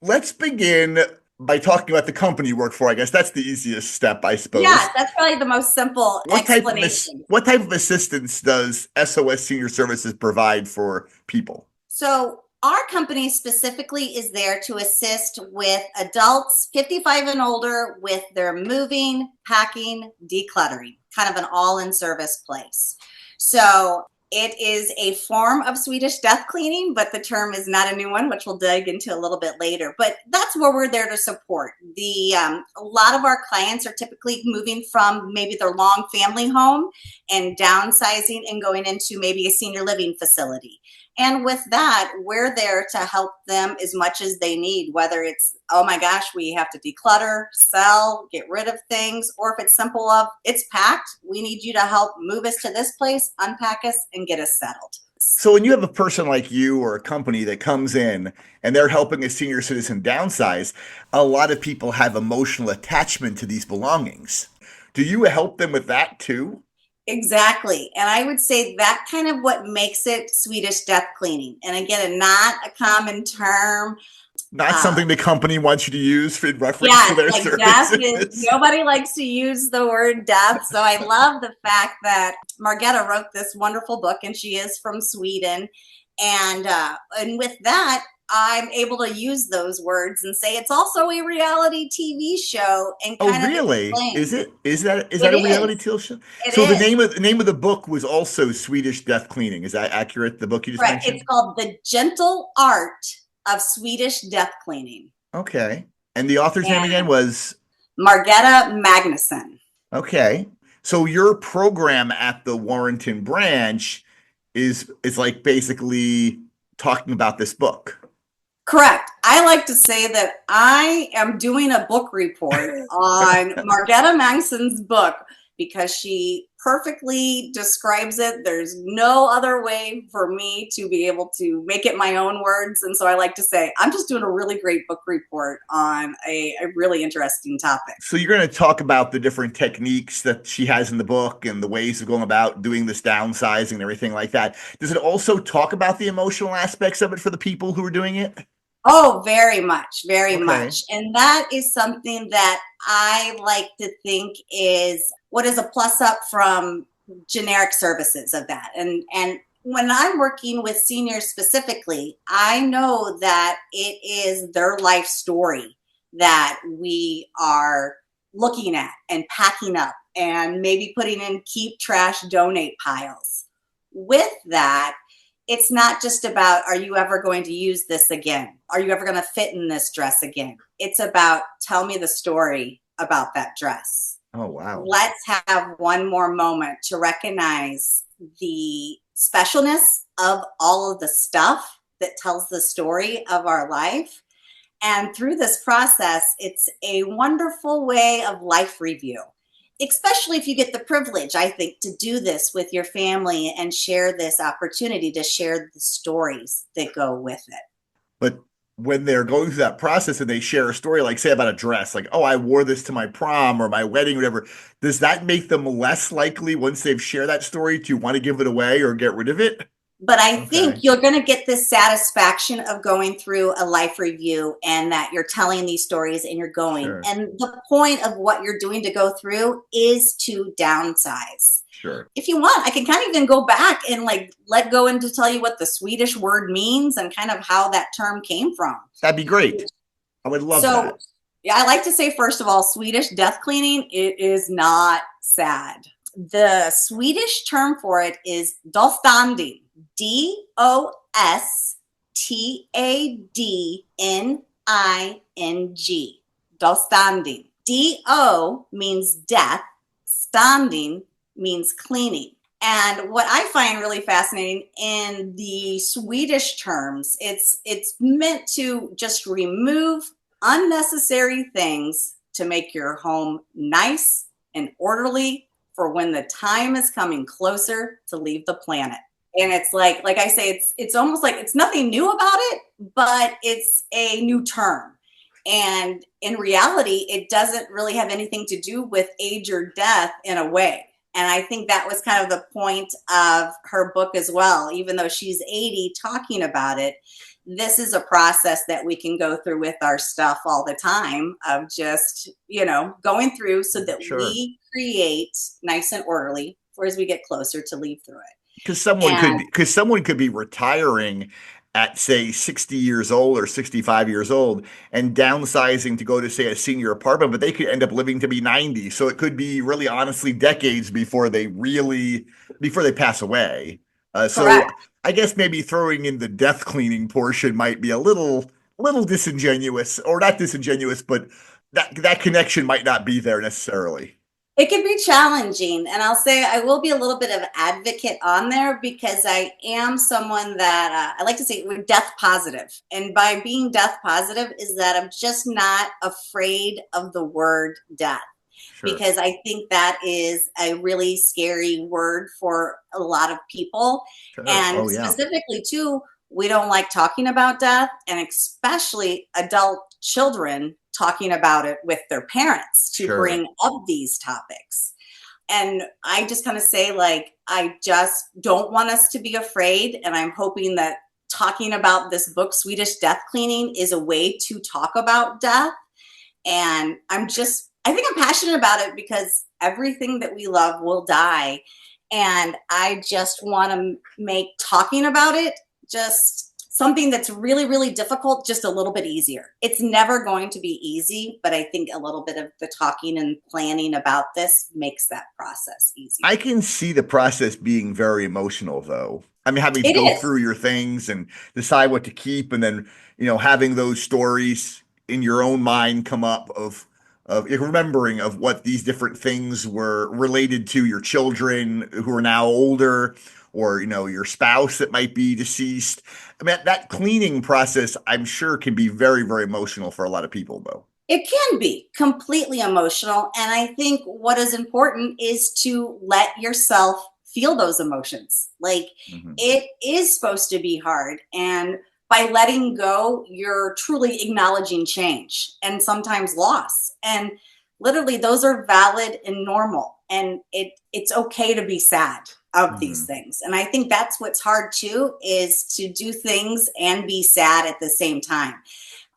A: Let's begin by talking about the company you work for. I guess that's the easiest step, I suppose.
D: Yeah, that's probably the most simple explanation.
A: What type of assistance does SOS Senior Services provide for people?
D: So, our company specifically is there to assist with adults 55 and older with their moving, packing, decluttering, kind of an all-in service place. So, it is a form of Swedish death cleaning, but the term is not a new one, which we'll dig into a little bit later. But that's where we're there to support. A lot of our clients are typically moving from maybe their long family home and downsizing and going into maybe a senior living facility. And with that, we're there to help them as much as they need, whether it's, oh my gosh, we have to declutter, sell, get rid of things, or if it's simple of it's packed, we need you to help move us to this place, unpack us, and get us settled.
A: So when you have a person like you or a company that comes in and they're helping a senior citizen downsize, a lot of people have emotional attachment to these belongings. Do you help them with that too?
D: Exactly. And I would say that kind of what makes it Swedish death cleaning. And again, not a common term.
A: Not something the company wants you to use in reference
D: Yeah,
A: to their
D: like death is,
A: services.
D: nobody likes to use the word death. So I love the fact that Margetta wrote this wonderful book, and she is from Sweden. And with that, I'm able to use those words and say it's also a reality TV show and
A: Oh,
D: kind of
A: really?
D: explain.
A: Is it? Is that
D: It
A: a reality
D: is.
A: TV show?
D: It
A: So
D: is.
A: the name of the book was also Swedish Death Cleaning. Is that accurate? The book you just
D: Correct.
A: mentioned?
D: It's called The Gentle Art of Swedish Death Cleaning.
A: Okay. And the author's name again was?
D: Margetta Magnusson.
A: Okay. So your program at the Warrenton branch is like basically talking about this book.
D: Correct. I like to say that I am doing a book report on Margetta Magnusson's book because she perfectly describes it. There's no other way for me to be able to make it my own words. And so I like to say, I'm just doing a really great book report on a really interesting topic.
A: So you're going to talk about the different techniques that she has in the book and the ways of going about doing this downsizing and everything like that. Does it also talk about the emotional aspects of it for the people who are doing it?
D: Oh, very much, very
A: Okay.
D: much. And that is something that I like to think is what is a plus up from generic services of that. And when I'm working with seniors specifically, I know that it is their life story that we are looking at and packing up and maybe putting in keep, trash, donate piles. With that, it's not just about, are you ever going to use this again? Are you ever going to fit in this dress again? It's about, tell me the story about that dress.
A: Oh, wow.
D: Let's have one more moment to recognize the specialness of all of the stuff that tells the story of our life. And through this process, it's a wonderful way of life review. Especially if you get the privilege, I think, to do this with your family and share this opportunity to share the stories that go with it.
A: But when they're going through that process and they share a story, like say about a dress, like, oh, I wore this to my prom or my wedding, or whatever, does that make them less likely once they've shared that story to want to give it away or get rid of it?
D: But I think you're going to get this satisfaction of going through a life review and that you're telling these stories and you're going.
A: Sure.
D: And the point of what you're doing to go through is to downsize.
A: Sure.
D: If you want, I can kind of even go back and like let go and to tell you what the Swedish word means and kind of how that term came from.
A: That'd be great. I would love that.
D: Yeah, I like to say, first of all, Swedish death cleaning, it is not sad. The Swedish term for it is dostanding. D-O-S-T-A-D-N-I-N-G. Dostanding. D-O means death. Standing means cleaning. And what I find really fascinating in the Swedish terms, it's meant to just remove unnecessary things to make your home nice and orderly for when the time is coming closer to leave the planet. And it's like I say, it's almost like it's nothing new about it, but it's a new term. And in reality, it doesn't really have anything to do with age or death in a way. And I think that was kind of the point of her book as well. Even though she's 80 talking about it, this is a process that we can go through with our stuff all the time of just, going through so that we create nice and orderly for as we get closer to leave through it.
A: Because someone could be retiring at say 60 years old or 65 years old and downsizing to go to say a senior apartment, but they could end up living to be 90. So it could be really honestly decades before they pass away. So I guess maybe throwing in the death cleaning portion might be a little disingenuous, or not disingenuous, but that connection might not be there necessarily.
D: It can be challenging, and I'll say I will be a little bit of an advocate on there because I am someone that I like to say we're death positive. And by being death positive is that I'm just not afraid of the word death. Sure. Because I think that is a really scary word for a lot of people. Sure. And specifically too, we don't like talking about death, and especially adult children talking about it with their parents to bring up these topics. And I just kind of say, like, I just don't want us to be afraid. And I'm hoping that talking about this book, Swedish Death Cleaning, is a way to talk about death. And I think I'm passionate about it because everything that we love will die. And I just want to make talking about it just something that's really, really difficult, just a little bit easier. It's never going to be easy, but I think a little bit of the talking and planning about this makes that process easier.
A: I can see the process being very emotional, though. I mean, having to
D: It
A: go
D: is.
A: through your things and decide what to keep, and then, having those stories in your own mind come up of remembering of what these different things were related to your children who are now older, or your spouse that might be deceased. I mean, that cleaning process, I'm sure, can be very, very emotional for a lot of people, though.
D: It can be completely emotional. And I think what is important is to let yourself feel those emotions. Like, it is supposed to be hard. And by letting go, you're truly acknowledging change and sometimes loss. And literally, those are valid and normal. And it's okay to be sad of these things. And I think that's what's hard too, is to do things and be sad at the same time.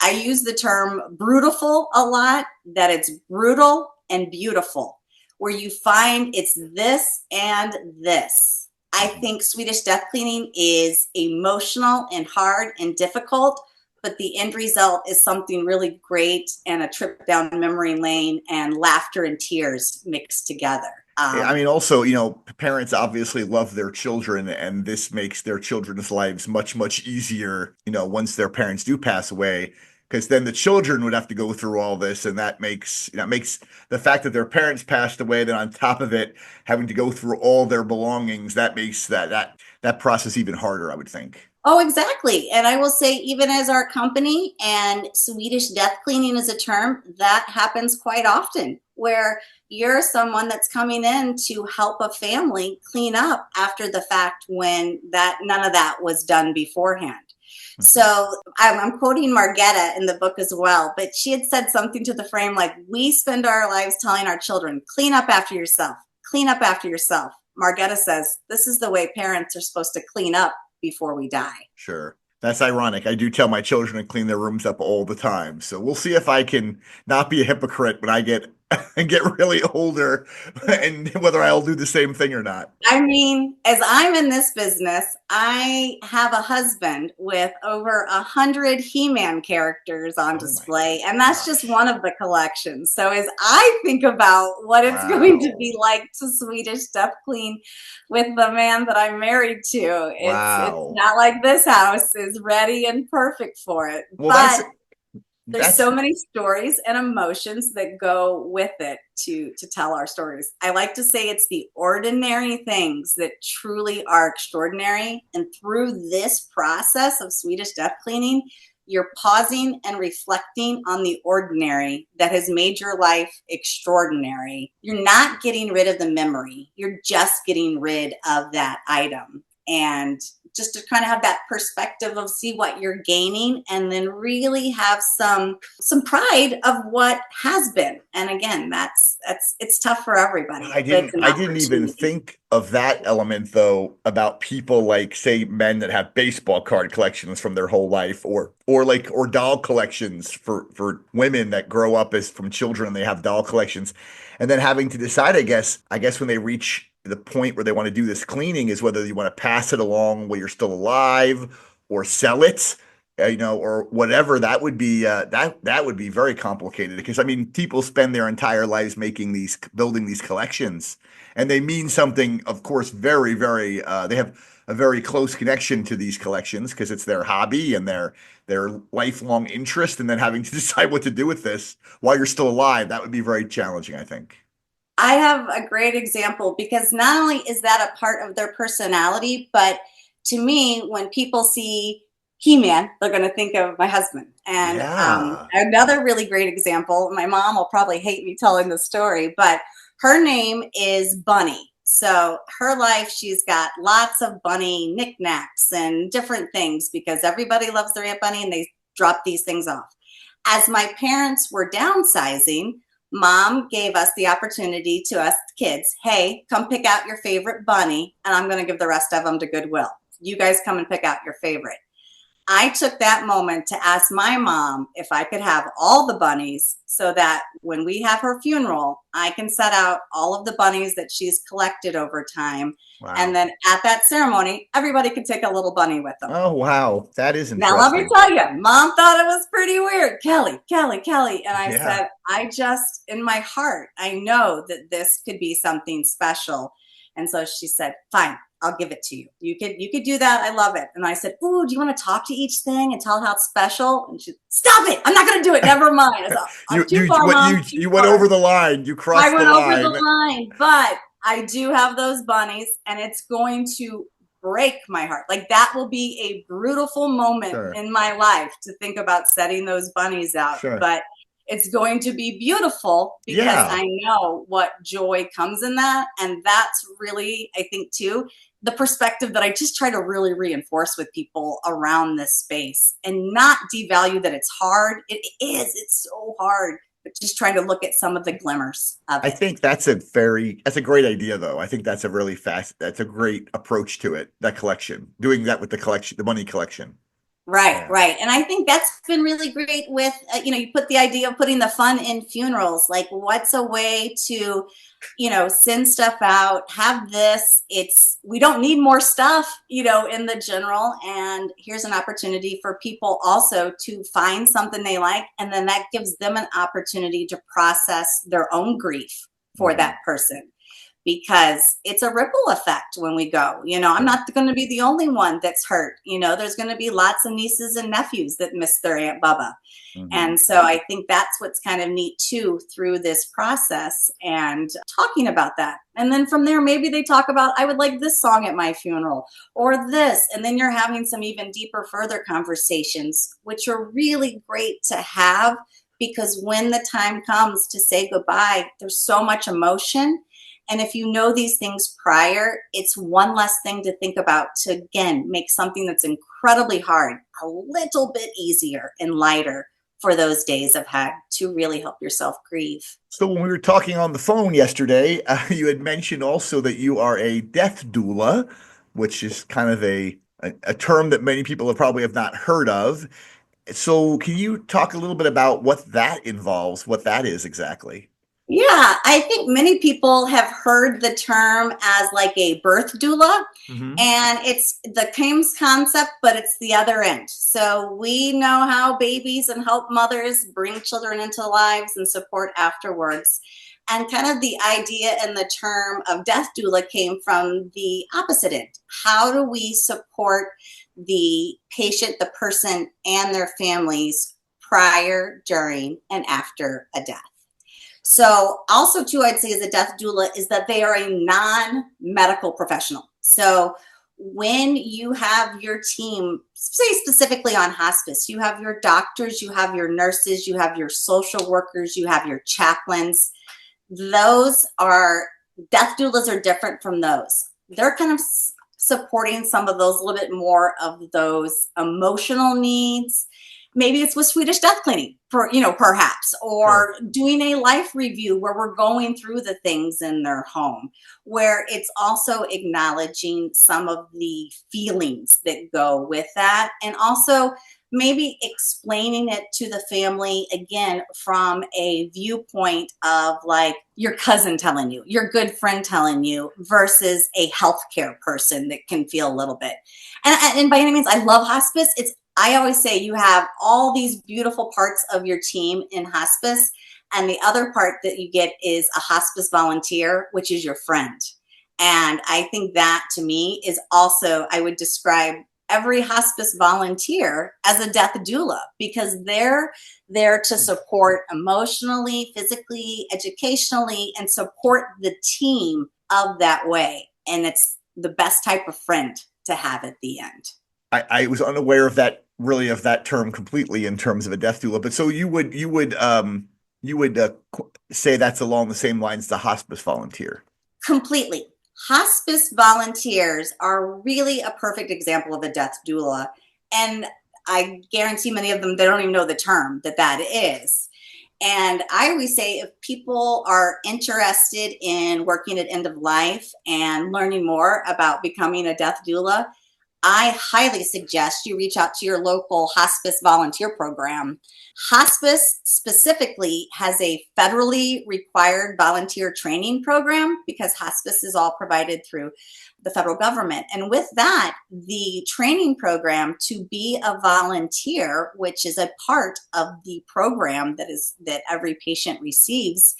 D: I use the term brutal a lot, that it's brutal and beautiful, where you find it's this and this. I think Swedish Death Cleaning is emotional and hard and difficult, but the end result is something really great and a trip down memory lane and laughter and tears mixed together.
A: I mean, also, parents obviously love their children, and this makes their children's lives much, much easier, once their parents do pass away, because then the children would have to go through all this, and that makes the fact that their parents passed away, then on top of it, having to go through all their belongings, that makes that process even harder, I would think.
D: Oh, exactly. And I will say, even as our company, and Swedish Death Cleaning is a term that happens quite often, where you're someone that's coming in to help a family clean up after the fact when none of that was done beforehand. So I'm quoting Margetta in the book as well, but she had said something to the frame like, we spend our lives telling our children, clean up after yourself, clean up after yourself. Margetta says, this is the way parents are supposed to clean up before we die.
A: Sure. That's ironic. I do tell my children to clean their rooms up all the time. So we'll see if I can not be a hypocrite when I get really older, and whether I'll do the same thing or not.
D: I mean, as I'm in this business, I have a husband with over 100 He-Man characters on display, and that's just one of the collections. So as I think about what it's going to be like to Swedish Death Clean with the man that I'm married to, it's not like this house is ready and perfect for it.
A: Well,
D: there's so many stories and emotions that go with it to tell our stories. I like to say it's the ordinary things that truly are extraordinary. And through this process of Swedish Death Cleaning, you're pausing and reflecting on the ordinary that has made your life extraordinary. You're not getting rid of the memory. You're just getting rid of that item. And just to kind of have that perspective of see what you're gaining, and then really have some pride of what has been. And again, it's tough for everybody.
A: I didn't even think of that element, though, about people like, say, men that have baseball card collections from their whole life, or doll collections for women that grow up as from children and they have doll collections, and then having to decide, I guess when they reach the point where they want to do this cleaning, is whether you want to pass it along while you're still alive, or sell it, or whatever. That would be that would be very complicated, because I mean, people spend their entire lives building these collections, and they mean something, of course, very, very. They have a very close connection to these collections because it's their hobby and their lifelong interest, and then having to decide what to do with this while you're still alive, that would be very challenging, I think.
D: I have a great example, because not only is that a part of their personality, but to me, when people see He-Man, they're going to think of my husband. And another really great example, my mom will probably hate me telling the story, but her name is Bunny. So her life, she's got lots of bunny knickknacks and different things, because everybody loves their Aunt Bunny and they drop these things off. As my parents were downsizing, Mom gave us the opportunity to us kids, hey, come pick out your favorite bunny, and I'm going to give the rest of them to Goodwill. You guys come and pick out your favorite. I took that moment to ask my mom if I could have all the bunnies so that when we have her funeral, I can set out all of the bunnies that she's collected over time.
A: Wow.
D: And then at that ceremony, everybody could take a little bunny with them.
A: Oh, wow. That is
D: Now, let me
A: interesting.
D: tell you, Mom thought it was pretty weird. Kelly. And I
A: Yeah.
D: said, I just, in my heart, I know that this could be something special. And so she said, fine, I'll give it to you. You could do that. I love it. And I said, ooh, do you want to talk to each thing and tell how it's special? And she, stop it. I'm not going to do it. Never mind. I said, I'm too far, Mom.
A: You went over the line. You crossed the line.
D: I went over the line, but I do have those bunnies, and it's going to break my heart. Like, that will be a brutal moment in my life to think about setting those bunnies out.
A: Sure.
D: But it's going to be beautiful because I know what joy comes in that. And that's really, I think, too, the perspective that I just try to really reinforce with people around this space, and not devalue that it's hard. It is. It's so hard. But just trying to look at some of the glimmers of it.
A: I think that's a great idea, though. I think that's a really that's a great approach to it, that collection, doing that with the money collection.
D: Right. And I think that's been really great with, you put the idea of putting the fun in funerals. Like, what's a way to, send stuff out, have this, we don't need more stuff, in the general. And here's an opportunity for people also to find something they like. And then that gives them an opportunity to process their own grief for that person. Because it's a ripple effect when we go. I'm not going to be the only one that's hurt. There's going to be lots of nieces and nephews that miss their Aunt Bubba. Mm-hmm. And so I think that's what's kind of neat too through this process and talking about that. And then from there, maybe they talk about, I would like this song at my funeral or this. And then you're having some even deeper, further conversations, which are really great to have, because when the time comes to say goodbye, there's so much emotion. And if you know these things prior, it's one less thing to think about to, again, make something that's incredibly hard a little bit easier and lighter for those days ahead to really help yourself grieve.
A: So when we were talking on the phone yesterday, you had mentioned also that you are a death doula, which is kind of a term that many people have not heard of. So can you talk a little bit about what that involves, what that is exactly?
D: Yeah, I think many people have heard the term as like a birth doula, and it's the same concept, but it's the other end. So we know how babies and help mothers bring children into lives and support afterwards. And kind of the idea and the term of death doula came from the opposite end. How do we support the patient, the person, and their families prior, during, and after a death? So also too, I'd say as a death doula is that they are a non-medical professional. So when you have your team, say specifically on hospice, you have your doctors, you have your nurses, you have your social workers, you have your chaplains. Death doulas are different from those. They're kind of supporting some of those, a little bit more of those emotional needs. Maybe it's with Swedish Death Cleaning, perhaps, or doing a life review where we're going through the things in their home, where it's also acknowledging some of the feelings that go with that, and also maybe explaining it to the family, again, from a viewpoint of like your cousin telling you, your good friend telling you, versus a healthcare person that can feel a little bit. And by any means, I love hospice. I always say you have all these beautiful parts of your team in hospice, and the other part that you get is a hospice volunteer, which is your friend. And I think that to me is also, I would describe every hospice volunteer as a death doula, because they're there to support emotionally, physically, educationally, and support the team of that way. And it's the best type of friend to have at the end.
A: I was unaware of that term completely in terms of a death doula, but so you would say that's along the same lines as the hospice volunteer.
D: Completely. Hospice volunteers are really a perfect example of a death doula, and I guarantee many of them, they don't even know the term that is. And I always say, if people are interested in working at end of life and learning more about becoming a death doula, I highly suggest you reach out to your local hospice volunteer program. Hospice specifically has a federally required volunteer training program because hospice is all provided through the federal government. And with that, the training program to be a volunteer, which is a part of the program that every patient receives,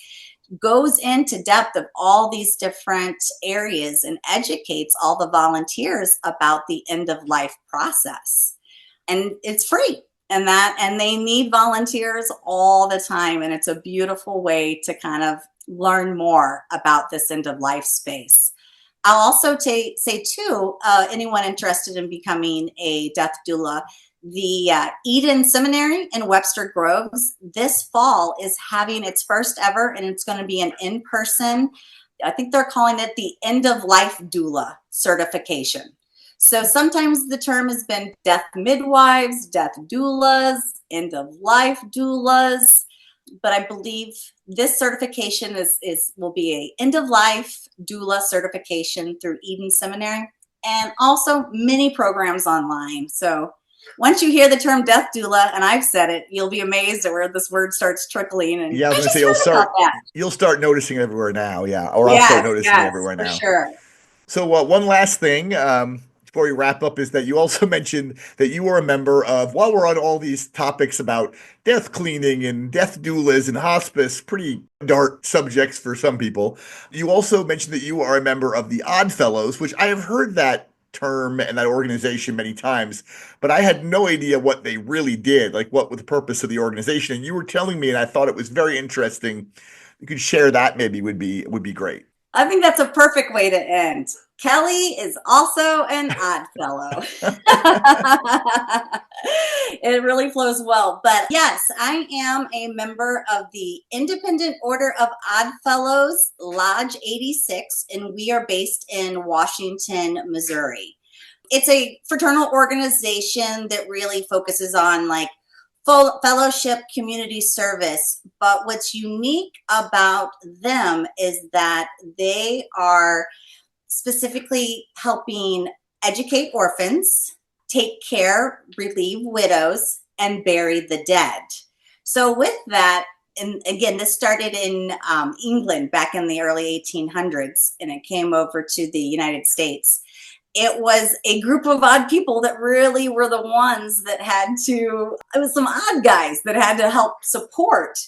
D: goes into depth of all these different areas and educates all the volunteers about the end of life process. And it's free. And they need volunteers all the time. And it's a beautiful way to kind of learn more about this end of life space. I'll also say too, anyone interested in becoming a death doula, the Eden Seminary in Webster Groves this fall is having its first ever, and it's going to be an in-person, I think they're calling it the End of Life Doula certification. So sometimes the term has been death midwives, death doulas, end of life doulas, but I believe this certification will be a end of life doula certification through Eden Seminary, and also many programs online. So once you hear the term death doula, and I've said it, you'll be amazed at where this word starts trickling. And
A: yeah, I was going to say you'll start noticing it everywhere now. Yeah, or I'll start noticing it everywhere now.
D: For sure.
A: So one last thing before we wrap up is that you also mentioned that you were a member of, while we're on all these topics about death cleaning and death doulas and hospice, pretty dark subjects for some people, you also mentioned that you are a member of the Odd Fellows, which I have heard that term and that organization many times, but I had no idea what they really did, like what was the purpose of the organization. And you were telling me, and I thought it was very interesting. You could share that, maybe would be great.
D: I think that's a perfect way to end. Kelly is also an odd fellow. It really flows well. But yes, I am a member of the Independent Order of Odd Fellows, Lodge 86, and we are based in Washington, Missouri. It's a fraternal organization that really focuses on like full fellowship, community service. But what's unique about them is that they are specifically helping educate orphans, take care, relieve widows, and bury the dead. So with that, and again, this started in England back in the early 1800s, and it came over to the United States. It was a group of odd people that really were the ones that it was some odd guys that had to help support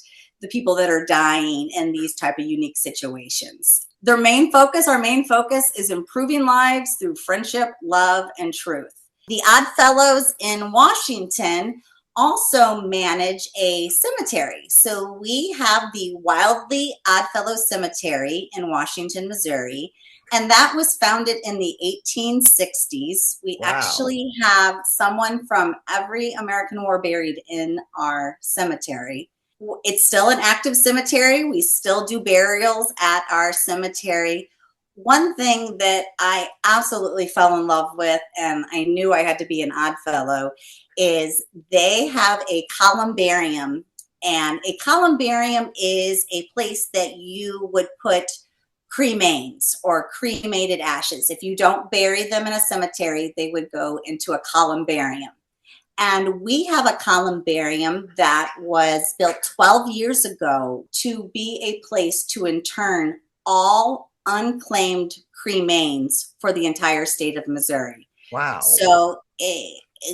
D: the people that are dying in these type of unique situations. Our main focus is improving lives through friendship, love, and truth. The Odd Fellows in Washington also manage a cemetery. So we have the Wildly Oddfellow Cemetery in Washington, Missouri, and that was founded in the 1860s. We actually have someone from every American war buried in our cemetery. It's still an active cemetery. We still do burials at our cemetery. One thing that I absolutely fell in love with, and I knew I had to be an Odd Fellow, is they have a columbarium. And a columbarium is a place that you would put cremains or cremated ashes. If you don't bury them in a cemetery, they would go into a columbarium. And we have a columbarium that was built 12 years ago to be a place to intern all unclaimed cremains for the entire state of Missouri.
A: Wow. So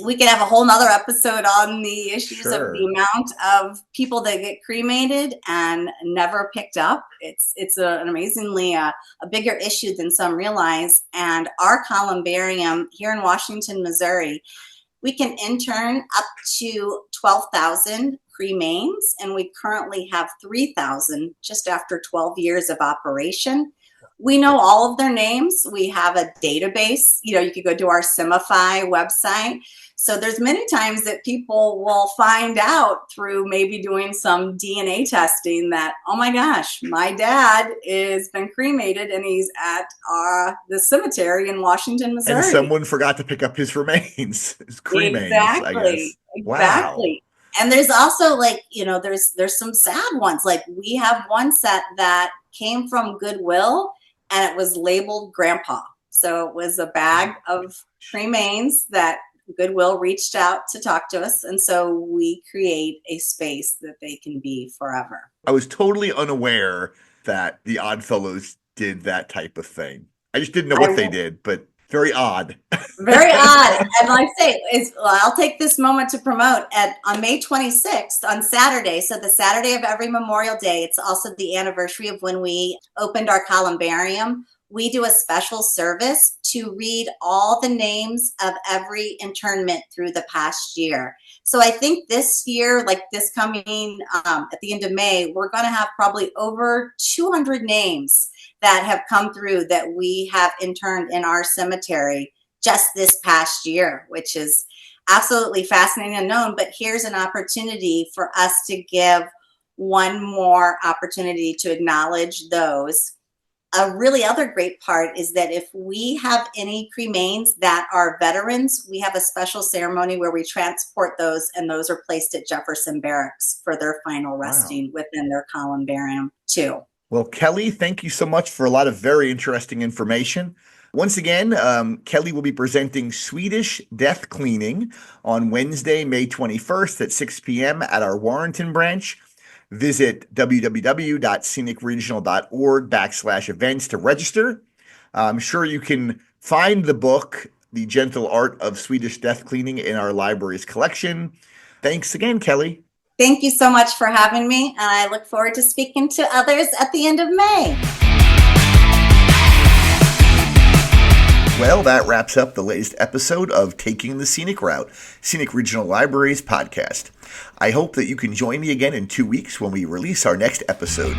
D: we could have a whole nother episode on the issues of the amount of people that get cremated and never picked up. It's an amazingly a bigger issue than some realize. And our columbarium here in Washington, Missouri, we can intern up to 12,000 cremains, and we currently have 3,000 just after 12 years of operation. We know all of their names. We have a database. You could go to our Simify website. So there's many times that people will find out through maybe doing some DNA testing that, oh my gosh, my dad has been cremated and he's at the cemetery in Washington, Missouri.
A: And someone forgot to pick up his remains, his cremains,
D: Exactly.
A: I guess.
D: Exactly.
A: Wow.
D: And there's also like, there's some sad ones. Like we have one set that came from Goodwill and it was labeled Grandpa. So it was a bag of cremains that Goodwill reached out to talk to us. And so we create a space that they can be forever.
A: I was totally unaware that the Oddfellows did that type of thing. I just didn't know what they did, but very odd.
D: Very odd. And like I say, I'll take this moment to promote on May 26th on Saturday. So the Saturday of every Memorial Day, it's also the anniversary of when we opened our columbarium. We do a special service to read all the names of every internment through the past year. So I think this year, like this coming at the end of May, we're going to have probably over 200 names that have come through that we have interned in our cemetery just this past year, which is absolutely fascinating and unknown. But here's an opportunity for us to give one more opportunity to acknowledge those. A really other great part is that if we have any cremains that are veterans, we have a special ceremony where we transport those, and those are placed at Jefferson Barracks for their final resting within their columbarium too.
A: Well, Kelly, thank you so much for a lot of very interesting information. Once again, Kelly will be presenting Swedish Death Cleaning on Wednesday, May 21st at 6 p.m. at our Warrenton branch. Visit www.scenicregional.org/events to register. I'm sure you can find the book, The Gentle Art of Swedish Death Cleaning, in our library's collection. Thanks again, Kelly.
D: Thank you so much for having me, and I look forward to speaking to others at the end of May.
A: Well, that wraps up the latest episode of Taking the Scenic Route, Scenic Regional Library's podcast. I hope that you can join me again in 2 weeks when we release our next episode.